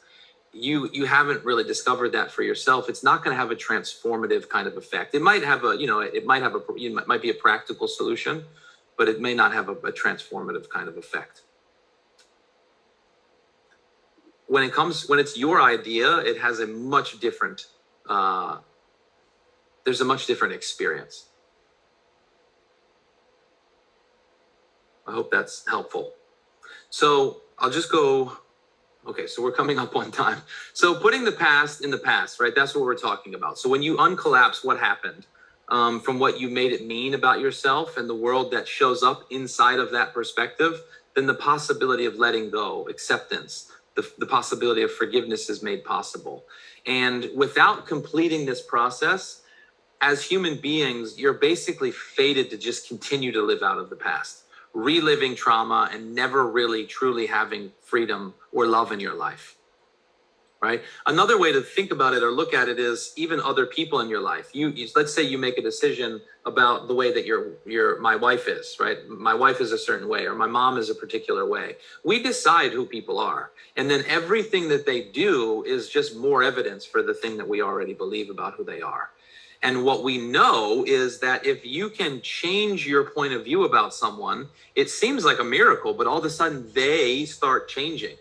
you haven't really discovered that for yourself. It's not going to have a transformative kind of effect. It might have might be a practical solution, but it may not have a transformative kind of effect. When it's your idea, it has a much different, there's a much different experience. I hope that's helpful. So I'll just go, okay, so we're coming up on time. So putting the past in the past, right? That's what we're talking about. So when you uncollapse what happened, from what you made it mean about yourself and the world that shows up inside of that perspective, then the possibility of letting go, acceptance, the possibility of forgiveness is made possible. And without completing this process, as human beings, you're basically fated to just continue to live out of the past, reliving trauma and never really truly having freedom or love in your life, right? Another way to think about it or look at it is even other people in your life. You let's say you make a decision about the way that my wife is, right? My wife is a certain way, or my mom is a particular way. We decide who people are. And then everything that they do is just more evidence for the thing that we already believe about who they are. And what we know is that if you can change your point of view about someone, it seems like a miracle, but all of a sudden they start changing.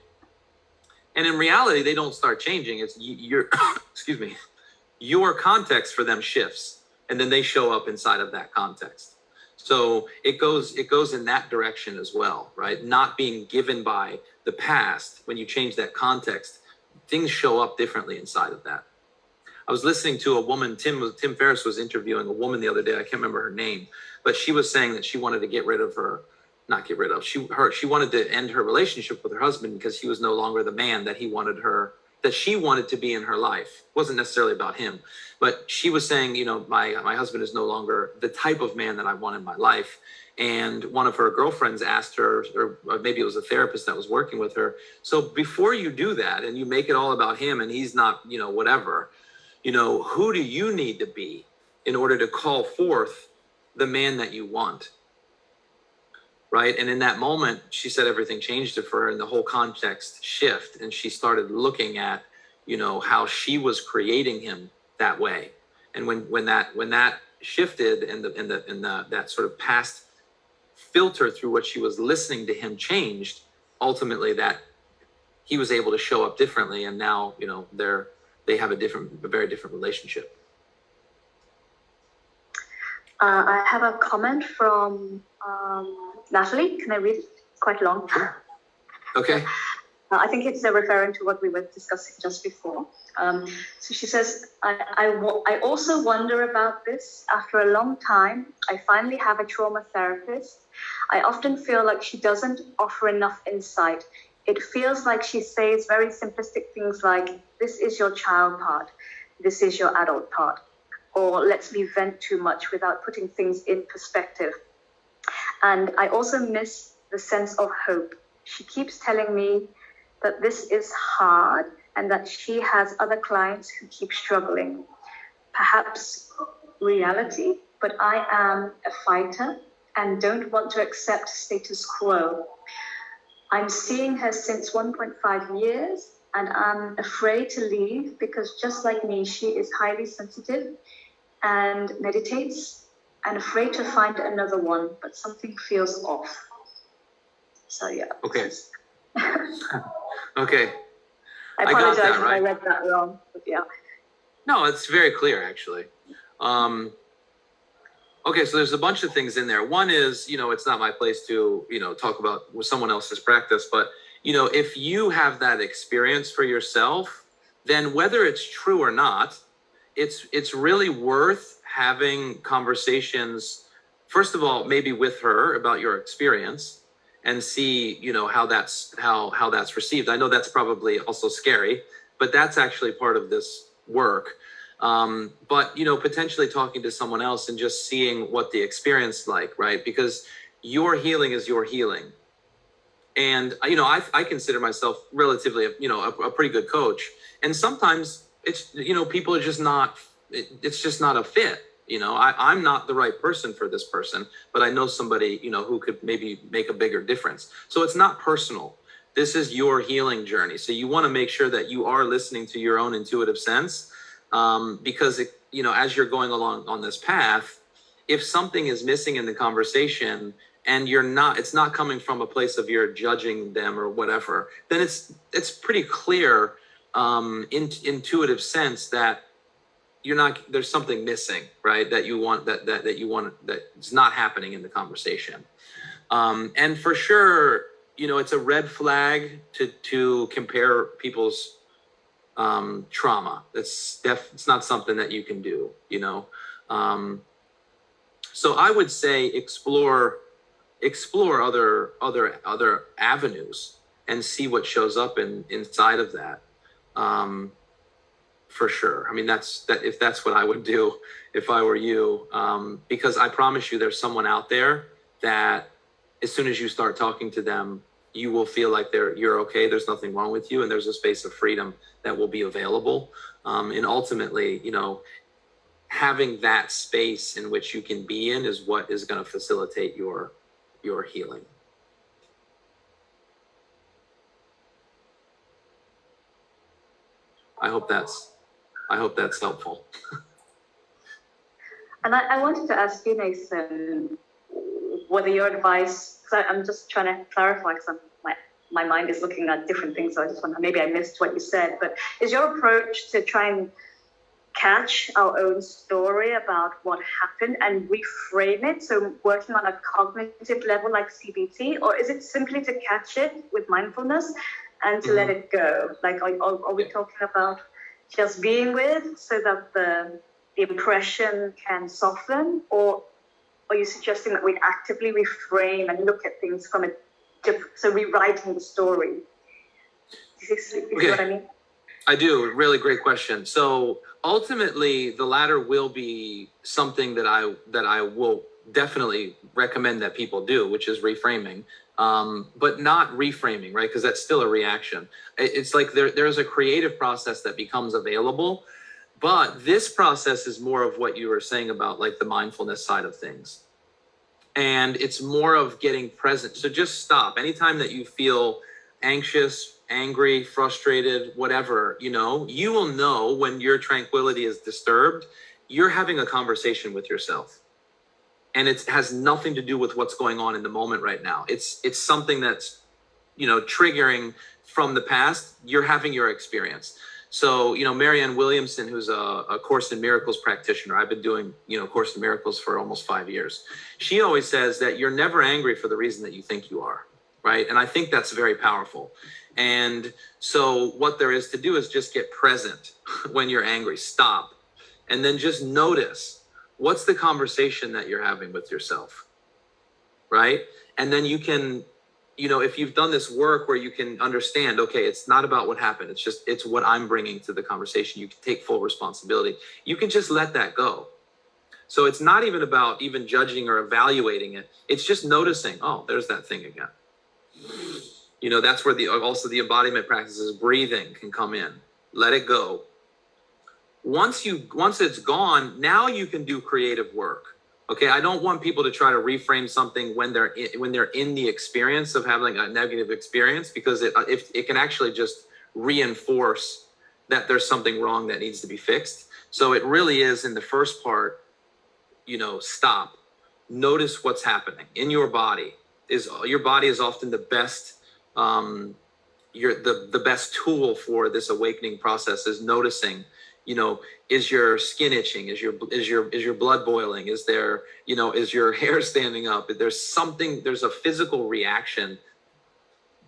And in reality, they don't start changing. It's your, excuse me, your context for them shifts, and then they show up inside of that context. So it goes in that direction as well, right? Not being given by the past. When you change that context, things show up differently inside of that. I was listening to a woman, Tim Ferriss was interviewing a woman the other day. I can't remember her name, but she was saying that she wanted to she wanted to end her relationship with her husband because he was no longer the man that she wanted to be in her life. It wasn't necessarily about him, but she was saying, my husband is no longer the type of man that I want in my life. And one of her girlfriends asked her, or maybe it was a therapist that was working with her, so before you do that and you make it all about him and he's not, whatever, who do you need to be in order to call forth the man that you want? Right? And in that moment, she said everything changed for her and the whole context shift. And she started looking at, how she was creating him that way. And when that shifted and that sort of past filter through what she was listening to him changed, ultimately that he was able to show up differently. And now, they have a very different relationship. I have a comment from Natalie. Can I read it? It's quite long. Sure. Okay. I think it's referring to what we were discussing just before. So she says, I also wonder about this. After a long time, I finally have a trauma therapist. I often feel like she doesn't offer enough insight. It feels like she says very simplistic things like, this is your child part, this is your adult part, or lets me vent too much without putting things in perspective. And I also miss the sense of hope. She keeps telling me that this is hard and that she has other clients who keep struggling. Perhaps reality, but I am a fighter and don't want to accept status quo. I'm seeing her since 1.5 years and I'm afraid to leave because just like me, she is highly sensitive and meditates and afraid to find another one, but something feels off. So yeah. Okay. Okay. I I got apologize that, if I right? read that wrong, but yeah. No, it's very clear, actually. Okay, so there's a bunch of things in there. One is, it's not my place to, talk about someone else's practice, but, if you have that experience for yourself, then whether it's true or not, it's really worth having conversations, first of all, maybe with her about your experience and see, how that's received. I know that's probably also scary, but that's actually part of this work. But potentially talking to someone else and just seeing what the experience like, right? Because your healing is your healing. And I consider myself relatively a pretty good coach, and sometimes it's people are just not, it's just not a fit. I'm not the right person for this person, but I know somebody who could maybe make a bigger difference. So it's not personal. This is your healing journey, so you want to make sure that you are listening to your own intuitive sense, because as you're going along on this path, if something is missing in the conversation and it's not coming from a place of you're judging them or whatever, then it's pretty clear, intuitive sense that there's something missing, right? That you want, that's not happening in the conversation. And for sure, it's a red flag to compare people's trauma. It's not something that you can do, so I would say explore other avenues and see what shows up inside of that. For sure. I mean, if that's what I would do if I were you, because I promise you there's someone out there that as soon as you start talking to them, you will feel like you're okay, there's nothing wrong with you, and there's a space of freedom that will be available. And ultimately, having that space in which you can be in is what is going to facilitate your healing. I hope that's helpful. And I wanted to ask you, Nathan, whether your advice, because I'm just trying to clarify, because my mind is looking at different things, so I just want to, maybe I missed what you said, but is your approach to try and catch our own story about what happened and reframe it, so working on a cognitive level like CBT, or is it simply to catch it with mindfulness and to let it go? Like, are we talking about just being with so that the impression can soften, or are you suggesting that we actively reframe and look at things from a different, so rewriting the story? You see what I mean? I do. Really great question. So ultimately, the latter will be something that I will definitely recommend that people do, which is reframing, but not reframing, right? Because that's still a reaction. It's like there's a creative process that becomes available, but this process is more of what you were saying about like the mindfulness side of things. And it's more of getting present. So just stop. Anytime that you feel anxious, angry, frustrated, whatever, you will know when your tranquility is disturbed, you're having a conversation with yourself. And it has nothing to do with what's going on in the moment right now. It's something that's, triggering from the past. You're having your experience. So, Marianne Williamson, who's a Course in Miracles practitioner, I've been doing, Course in Miracles for almost 5 years. She always says that you're never angry for the reason that you think you are, right? And I think that's very powerful. And so what there is to do is just get present when you're angry, stop, and then just notice what's the conversation that you're having with yourself, right? And then you can, if you've done this work where you can understand, okay, it's not about what happened. It's what I'm bringing to the conversation. You can take full responsibility. You can just let that go. So it's not even about even judging or evaluating it. It's just noticing, oh, there's that thing again. That's where also the embodiment practices, breathing can come in. Let it go. Once it's gone, now you can do creative work. Okay, I don't want people to try to reframe something when they're in the experience of having a negative experience, because it can actually just reinforce that there's something wrong that needs to be fixed. So it really is, in the first part, stop, notice what's happening in your body. Your body is often the best the best tool for this awakening process is noticing, is your skin itching? Is your blood boiling? Is there, is your hair standing up? There's a physical reaction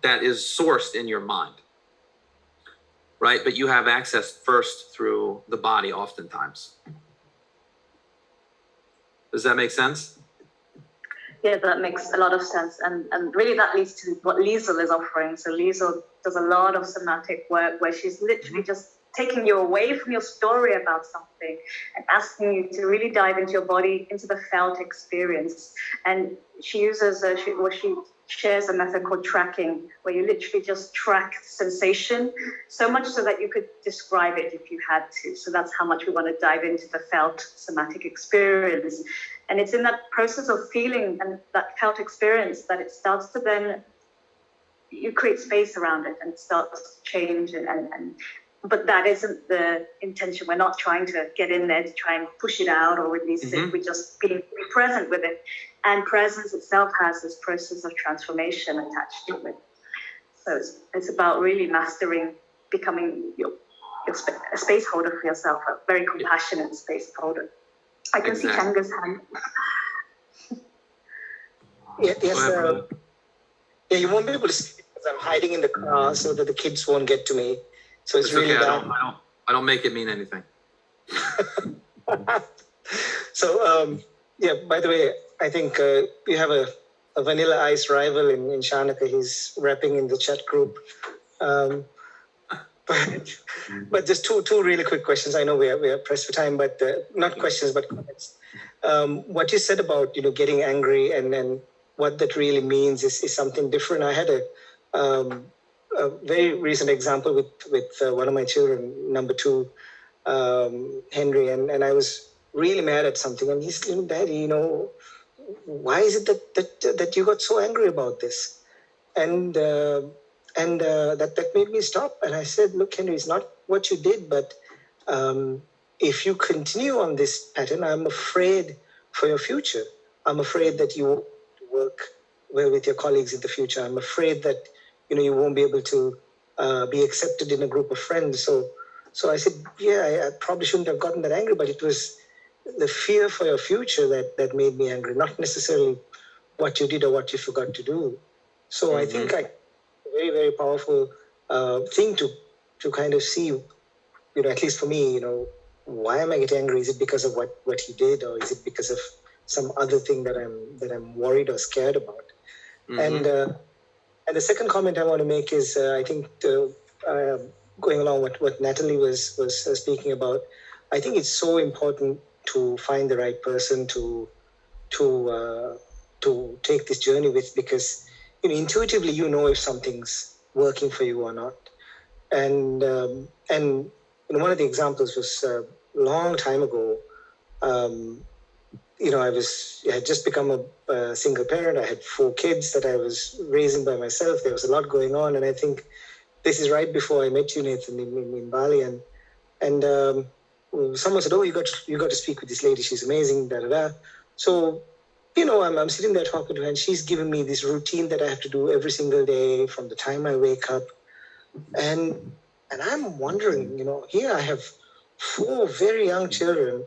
that is sourced in your mind, right? But you have access first through the body oftentimes. Does that make sense? Yeah, that makes a lot of sense. And really that leads to what Liesl is offering. So Liesl does a lot of somatic work where she's literally just taking you away from your story about something and asking you to really dive into your body, into the felt experience. And she uses, she shares a method called tracking, where you literally just track sensation, so much so that you could describe it if you had to. So that's how much we want to dive into the felt somatic experience. And it's in that process of feeling and that felt experience that it starts to then, you create space around it and it starts to change. But that isn't the intention. We're not trying to get in there to try and push it out or release it. We're just being present with it. And presence itself has this process of transformation attached to it. So it's about really mastering, becoming a space holder for yourself, a very compassionate space holder. I can see Changa's hand. Yes, you won't be able to see it because I'm hiding in the car so that the kids won't get to me. So it's really okay. bad. I don't make it mean anything. So, by the way, I think you have a Vanilla Ice rival in Shanaka. He's rapping in the chat group. But just two really quick questions. I know we are pressed for time, but not questions, but comments. What you said about getting angry and what that really means is something different. I had a very recent example with one of my children, number 2, Henry, and I was really mad at something, and he's, Daddy, why is it that you got so angry about this? And that made me stop. And I said, look, Henry, it's not what you did, but if you continue on this pattern, I'm afraid for your future. I'm afraid that you won't work well with your colleagues in the future. I'm afraid that you won't be able to be accepted in a group of friends. So I said, I probably shouldn't have gotten that angry, but it was the fear for your future that made me angry, not necessarily what you did or what you forgot to do. So I think a very, very powerful thing to kind of see, at least for me, why am I getting angry? Is it because of what he did, or is it because of some other thing that I'm worried or scared about? And the second comment I want to make is I think going along what Natalie was speaking about, I think it's so important to find the right person to take this journey with, because intuitively if something's working for you or not. And one of the examples was a long time ago. I had just become a single parent. I had 4 kids that I was raising by myself. There was a lot going on, and I think this is right before I met you, Nathan, in Bali, and someone said, "Oh, you got to speak with this lady. She's amazing." Da da da. So, I'm sitting there talking to her, and she's giving me this routine that I have to do every single day from the time I wake up, and I'm wondering, here I have 4 very young children,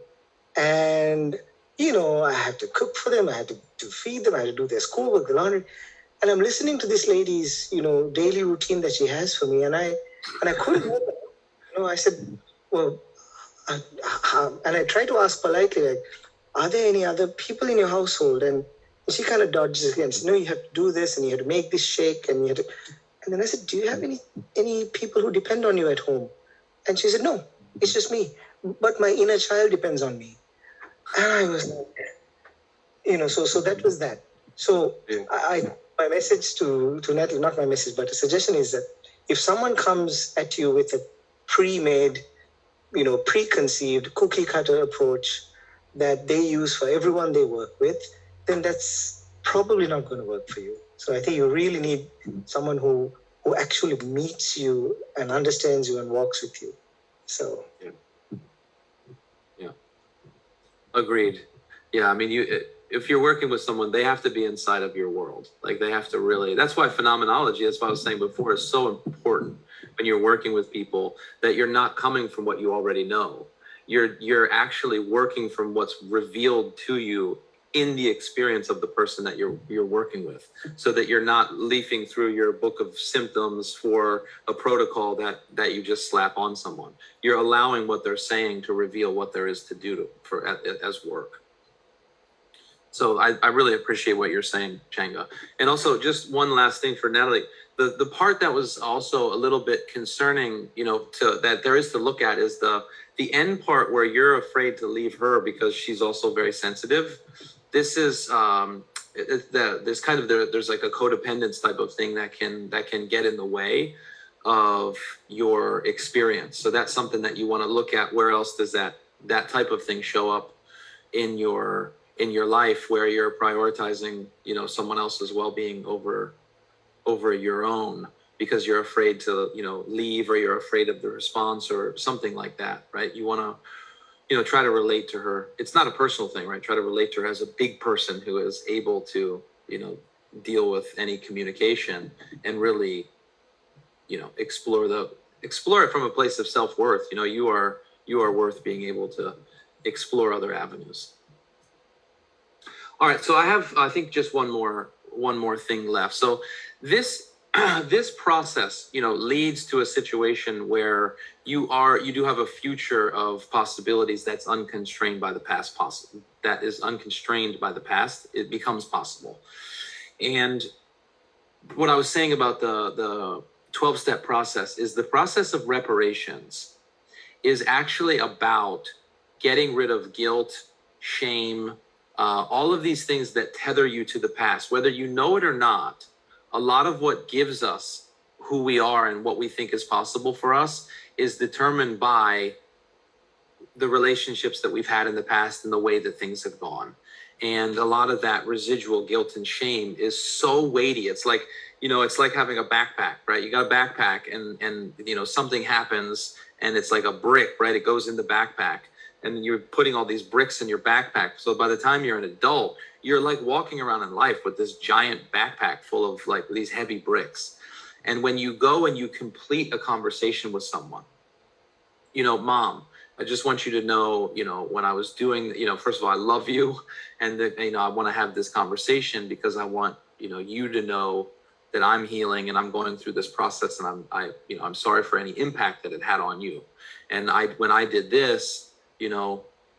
and I have to cook for them, I had to feed them, I had to do their schoolwork, the laundry, and I'm listening to this lady's, daily routine that she has for me, and I couldn't help it. I said, well, and I tried to ask politely, like, are there any other people in your household? And she kind of dodges against, no, you have to do this, and you have to make this shake, and you have to. And then I said, do you have any people who depend on you at home? And she said, no, it's just me. But my inner child depends on me. And I was like, so that was that. So my message to Natalie, not my message, but a suggestion is that if someone comes at you with a pre-made, preconceived cookie cutter approach that they use for everyone they work with, then that's probably not going to work for you. So I think you really need someone who actually meets you and understands you and walks with you. So yeah. Agreed. Yeah, I mean, if you're working with someone, they have to be inside of your world. Like they have to really, that's why phenomenology, that's what I was saying before, is so important when you're working with people, that you're not coming from what you already know. You're actually working from what's revealed to you in the experience of the person that you're working with, so that you're not leafing through your book of symptoms for a protocol that you just slap on someone. You're allowing what they're saying to reveal what there is to do as work. So I really appreciate what you're saying, Changa. And also, just one last thing for Natalie, the part that was also a little bit concerning, that there is to look at, is the end part where you're afraid to leave her because she's also very sensitive. This is there's kind of there's like a codependence type of thing that can get in the way of your experience. So that's something that you want to look at. Where else does that type of thing show up in your life, where you're prioritizing, someone else's well-being over your own because you're afraid to, leave, or you're afraid of the response or something like that, right? You want to, try to relate to her. It's not a personal thing, right? Try to relate to her as a big person who is able to, deal with any communication and really, explore it from a place of self-worth. You are worth being able to explore other avenues. All right, so I have, I think, just one more thing left. So this process, leads to a situation where you do have a future of possibilities that's unconstrained by the past. That is unconstrained by the past. It becomes possible. And what I was saying about the 12-step process is the process of reparations is actually about getting rid of guilt, shame, all of these things that tether you to the past. Whether you know it or not, a lot of what gives us who we are and what we think is possible for us is determined by the relationships that we've had in the past and the way that things have gone. And a lot of that residual guilt and shame is so weighty. It's like, it's like having a backpack, right? You got a backpack and something happens and it's like a brick, right? It goes in the backpack. And you're putting all these bricks in your backpack. So by the time you're an adult, you're like walking around in life with this giant backpack full of like these heavy bricks. And when you go and you complete a conversation with someone, Mom, I just want you to know, when I was doing, first of all, I love you. And that, I want to have this conversation because I want, you to know that I'm healing and I'm going through this process. And I'm sorry for any impact that it had on you. And when I did this,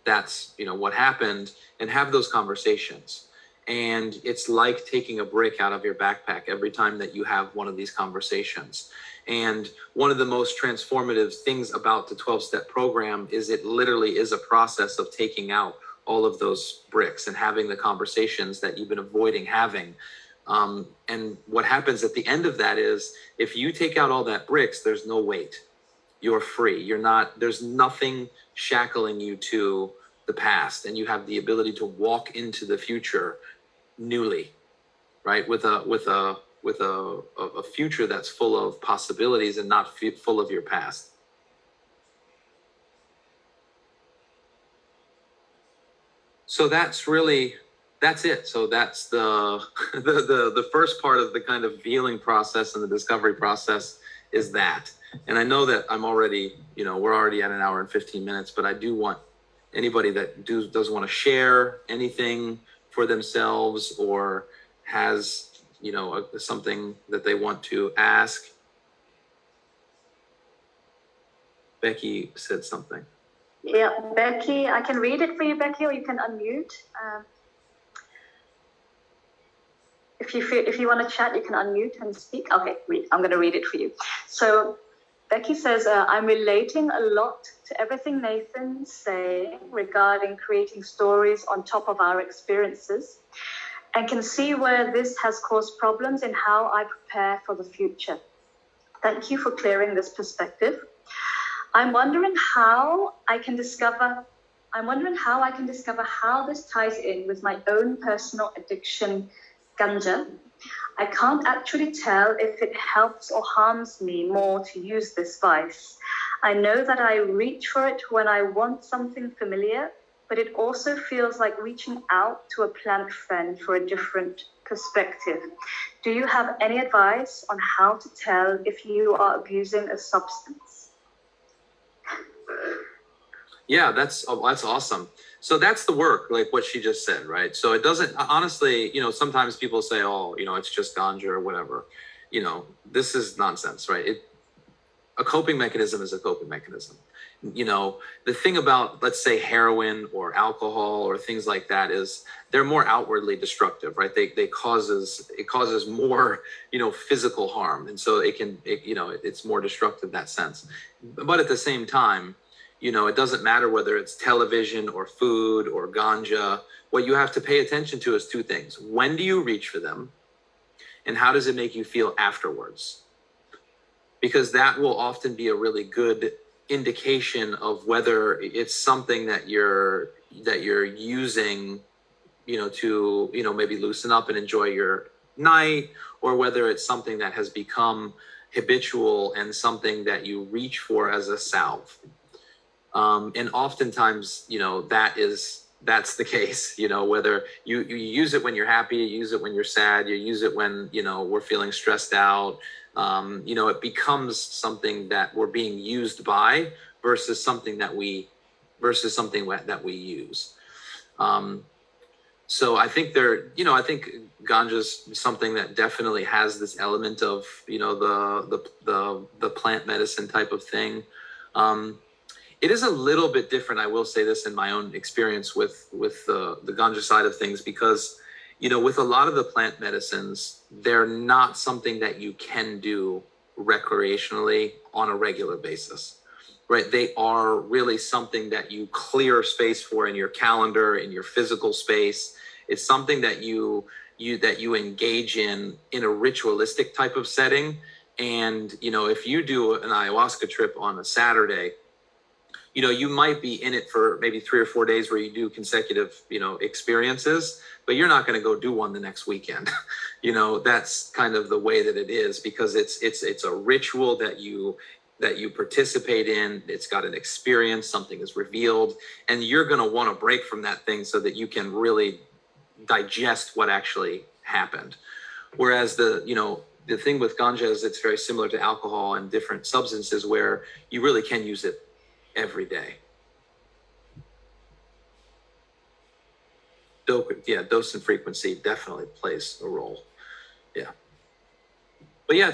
that's, what happened, and have those conversations. And it's like taking a brick out of your backpack every time that you have one of these conversations. And one of the most transformative things about the 12-step program is it literally is a process of taking out all of those bricks and having the conversations that you've been avoiding having. And what happens at the end of that is, if you take out all that bricks, there's no weight. You're free. There's nothing shackling you to the past, and you have the ability to walk into the future newly, right? With a future that's full of possibilities and not full of your past. So that's it. So that's the first part of the kind of healing process and the discovery process is that. And I know that I'm already, we're already at 1 hour and 15 minutes, but I do want anybody that does want to share anything for themselves or has, something that they want to ask. Becky said something. Yeah, Becky, I can read it for you, Becky, or you can unmute. If you want to chat, you can unmute and speak. Okay, I'm going to read it for you. So Becky says, I'm relating a lot to everything Nathan's saying regarding creating stories on top of our experiences, and can see where this has caused problems in how I prepare for the future. Thank you for clearing this perspective. I'm wondering how I can discover how this ties in with my own personal addiction, ganja. I can't actually tell if it helps or harms me more to use this vice. I know that I reach for it when I want something familiar, but it also feels like reaching out to a plant friend for a different perspective. Do you have any advice on how to tell if you are abusing a substance? Yeah, that's awesome. So that's the work, like what she just said, right? So it doesn't, honestly, sometimes people say, oh, it's just ganja or whatever. This is nonsense, right? A coping mechanism is a coping mechanism. The thing about, let's say, heroin or alcohol or things like that is they're more outwardly destructive, right? It causes more, physical harm. And so it's more destructive in that sense. But at the same time, it doesn't matter whether it's television or food or ganja. What you have to pay attention to is two things. When do you reach for them? And how does it make you feel afterwards? Because that will often be a really good indication of whether it's something that you're using, to, maybe loosen up and enjoy your night, or whether it's something that has become habitual and something that you reach for as a salve. And oftentimes, that's the case, whether you use it when you're happy, you use it when you're sad, you use it when, we're feeling stressed out. It becomes something that we're being used by versus something that we use. So I think I think ganja's something that definitely has this element of, the plant medicine type of thing. It is a little bit different. I will say this in my own experience with the ganja side of things, because, with a lot of the plant medicines, they're not something that you can do recreationally on a regular basis, right? They are really something that you clear space for in your calendar, in your physical space. It's something that you engage in a ritualistic type of setting. And, if you do an ayahuasca trip on a Saturday, you might be in it for maybe 3 or 4 days where you do consecutive, experiences, but you're not going to go do one the next weekend. That's kind of the way that it is, because it's a ritual that you participate in. It's got an experience, something is revealed, and you're going to want to break from that thing so that you can really digest what actually happened. Whereas the thing with ganja is it's very similar to alcohol and different substances where you really can use it every day. Dose and frequency definitely plays a role. Yeah. But yeah,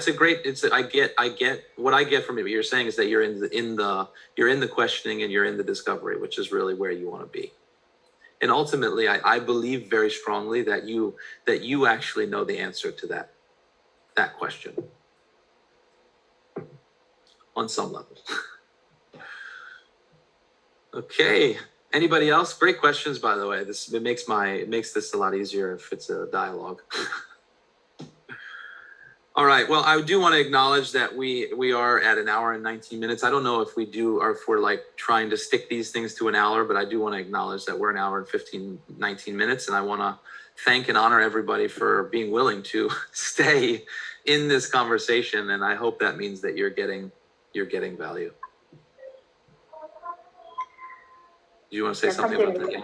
I get what I get from it. What you're saying is that you're in the questioning and you're in the discovery, which is really where you want to be. And ultimately, I believe very strongly that you actually know the answer to that question on some level. Okay. Anybody else? Great questions, by the way. It makes this a lot easier if it's a dialogue. All right. Well, I do want to acknowledge that we are at 1 hour and 19 minutes. I don't know if we do, or if we're like trying to stick these things to an hour, but I do want to acknowledge that we're 1 hour and 19 minutes. And I want to thank and honor everybody for being willing to stay in this conversation. And I hope that means that you're getting value. Do you want to say something about that?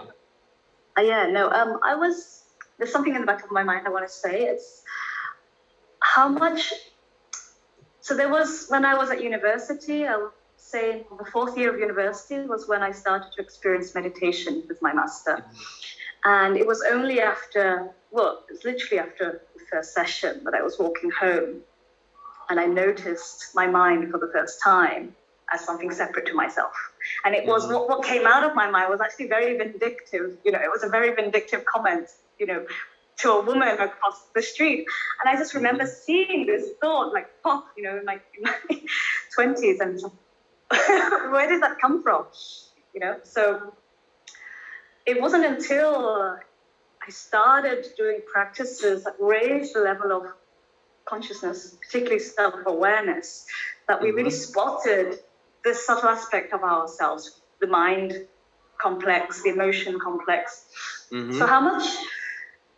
There's something in the back of my mind I want to say. It's how much, so there was, when I was at university, I would say the 4th year of university was when I started to experience meditation with my master. And it was only it was literally after the first session that I was walking home and I noticed my mind for the first time as something separate to myself. And it was what came out of my mind was actually very vindictive. It was a very vindictive comment, to a woman across the street. And I just remember seeing this thought like pop, in my 20s, and where did that come from? So it wasn't until I started doing practices that raised the level of consciousness, particularly self-awareness, that we really spotted this subtle aspect of ourselves, the mind complex, the emotion complex. So how much,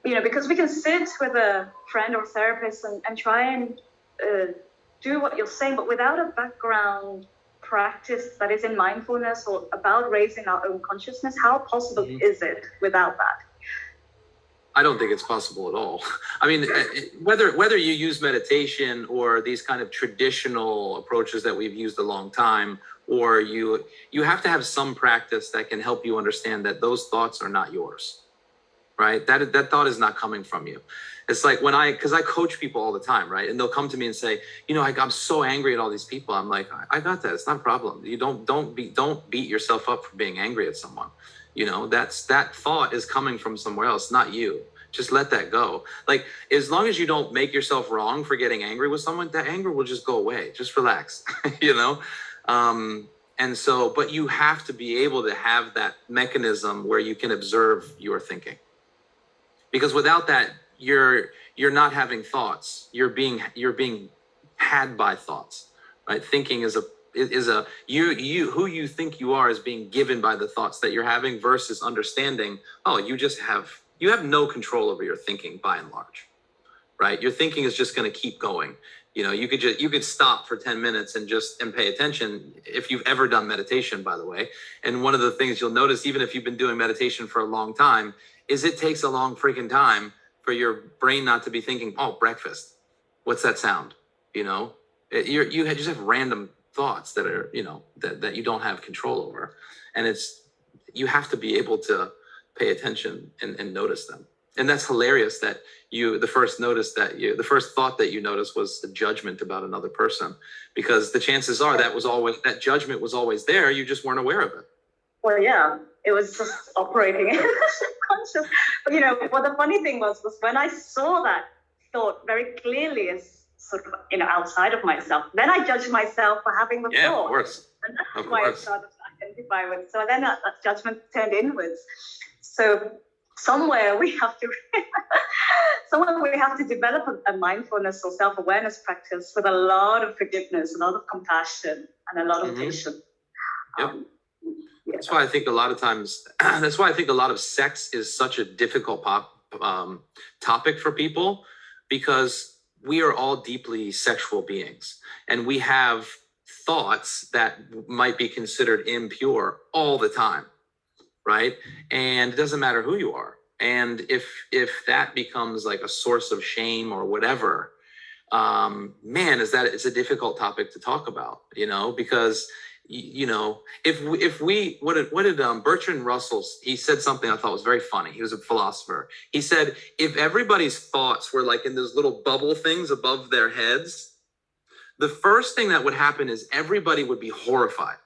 because we can sit with a friend or therapist and try and do what you're saying, but without a background practice that is in mindfulness or about raising our own consciousness, how possible is it without that? I don't think it's possible at all. I mean, whether you use meditation or these kind of traditional approaches that we've used a long time, or you have to have some practice that can help you understand that those thoughts are not yours, right? That thought is not coming from you. It's like because I coach people all the time, right? And they'll come to me and say, I'm so angry at all these people. I'm like, I got that. It's not a problem. You don't beat yourself up for being angry at someone. That thought is coming from somewhere else, not you. Just let that go. Like, as long as you don't make yourself wrong for getting angry with someone, that anger will just go away. Just relax, And so, but you have to be able to have that mechanism where you can observe your thinking. Because without that, you're not having thoughts. You're being had by thoughts, right? Thinking is you who you think you are is being given by the thoughts that you're having, versus understanding, you have no control over your thinking by and large, right? Your thinking is just going to keep going. You could stop for 10 minutes and pay attention, if you've ever done meditation, by the way. And one of the things you'll notice, even if you've been doing meditation for a long time, is it takes a long freaking time for your brain not to be thinking, oh, breakfast. What's that sound? You just have random thoughts that are, that you don't have control over. And you have to be able to pay attention and notice them. And that's hilarious that the first thought that you noticed was a judgment about another person, because the chances are that judgment was always there. You just weren't aware of it. Well, yeah, it was just operating in subconscious. But what the funny thing was when I saw that thought very clearly as sort of, outside of myself, then I judged myself for having the thought. Yeah, of course. And that's why I started to identify with. So then that judgment turned inwards. So somewhere we have to develop a mindfulness or self-awareness practice with a lot of forgiveness, a lot of compassion, and a lot of patience. Yep. That's why I think a lot of sex is such a difficult topic for people, because we are all deeply sexual beings, and we have thoughts that might be considered impure all the time, right? And it doesn't matter who you are. And if that becomes like a source of shame or whatever, it's a difficult topic to talk about, because what did Bertrand Russell, he said something I thought was very funny. He was a philosopher. He said, if everybody's thoughts were like in those little bubble things above their heads, the first thing that would happen is everybody would be horrified,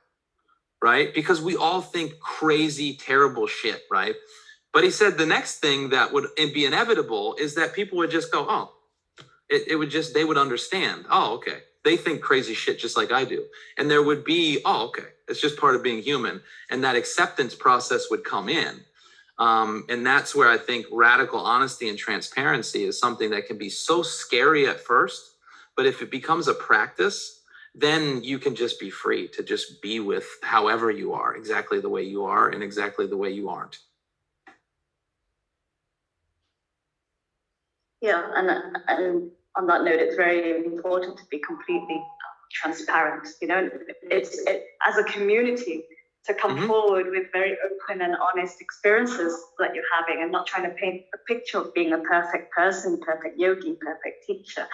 right? Because we all think crazy, terrible shit, right? But he said the next thing that would be inevitable is that people would just go, oh, they would understand. Oh, okay. They think crazy shit just like I do. And there would be, oh, okay, it's just part of being human. And that acceptance process would come in. And that's where I think radical honesty and transparency is something that can be so scary at first. But if it becomes a practice, then you can just be free to just be with however you are, exactly the way you are and exactly the way you aren't. Yeah, and on that note, it's very important to be completely transparent. As a community, to come forward with very open and honest experiences that you're having, and not trying to paint a picture of being a perfect person, perfect yogi, perfect teacher,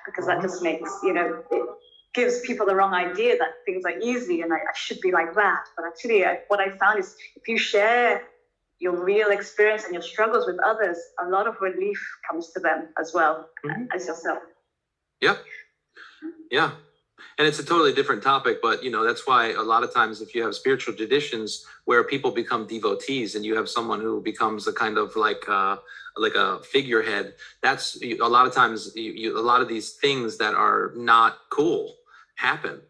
because that just makes, it gives people the wrong idea that things are easy and I should be like that. But actually, what I found is if you share your real experience and your struggles with others, a lot of relief comes to them as well as yourself. Yep. Yeah. And it's a totally different topic, but that's why a lot of times if you have spiritual traditions where people become devotees and you have someone who becomes a kind of like a figurehead, that's a lot of times a lot of these things that are not cool happen.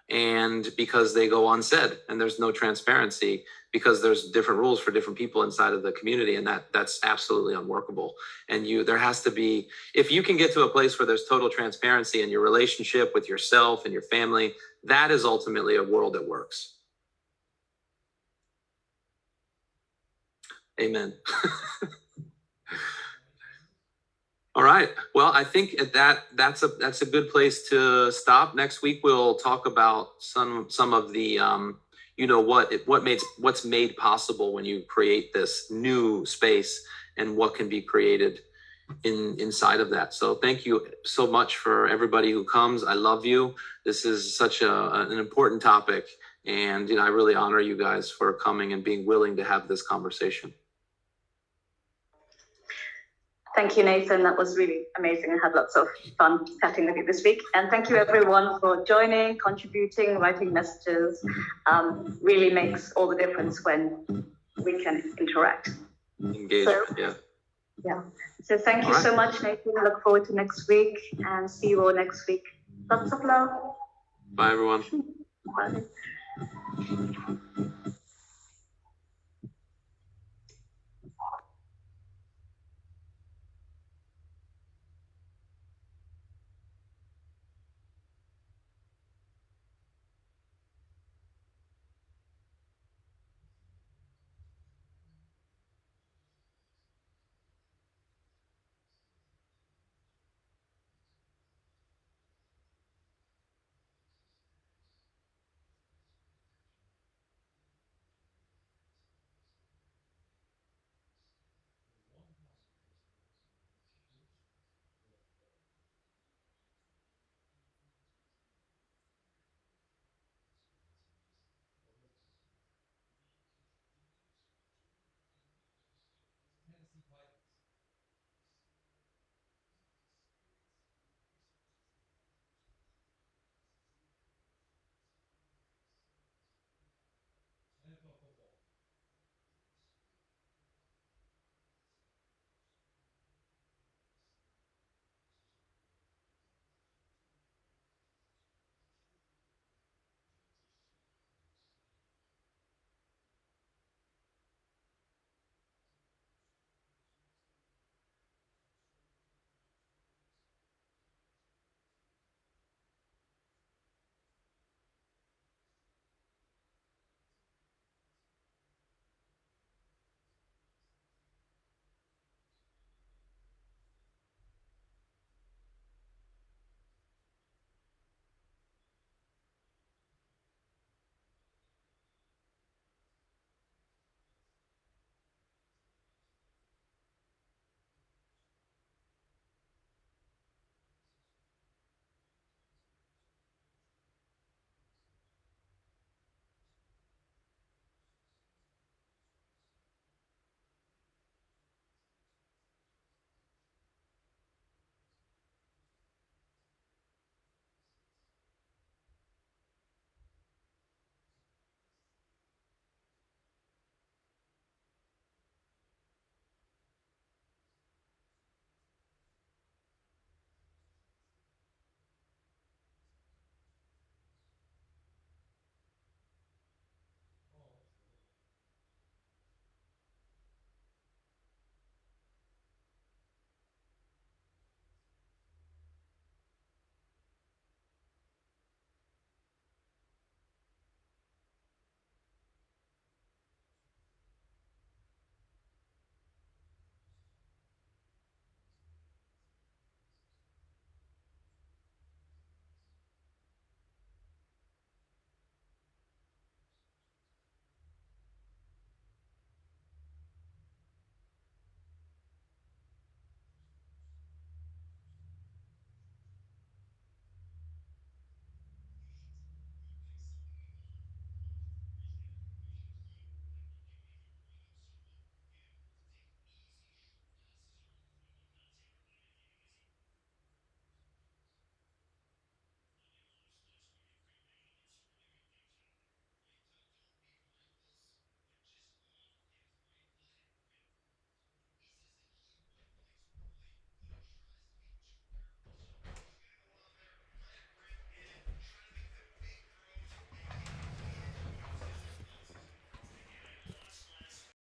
And because they go unsaid and there's no transparency, because there's different rules for different people inside of the community, and that's absolutely unworkable. And there has to be, if you can get to a place where there's total transparency in your relationship with yourself and your family, that is ultimately a world that works. Amen. All All right. Well, I think at that's a good place to stop. Next week we'll talk about some of the what's made possible when you create this new space and what can be created inside of that. So thank you so much for everybody who comes. I love you. This is such an important topic, and I really honor you guys for coming and being willing to have this conversation. Thank you, Nathan. That was really amazing. I had lots of fun chatting with you this week. And thank you, everyone, for joining, contributing, writing messages. Really makes all the difference when we can interact. Engagement, yeah. So thank you so much, Nathan. I look forward to next week and see you all next week. Lots of love. Bye, everyone. Bye.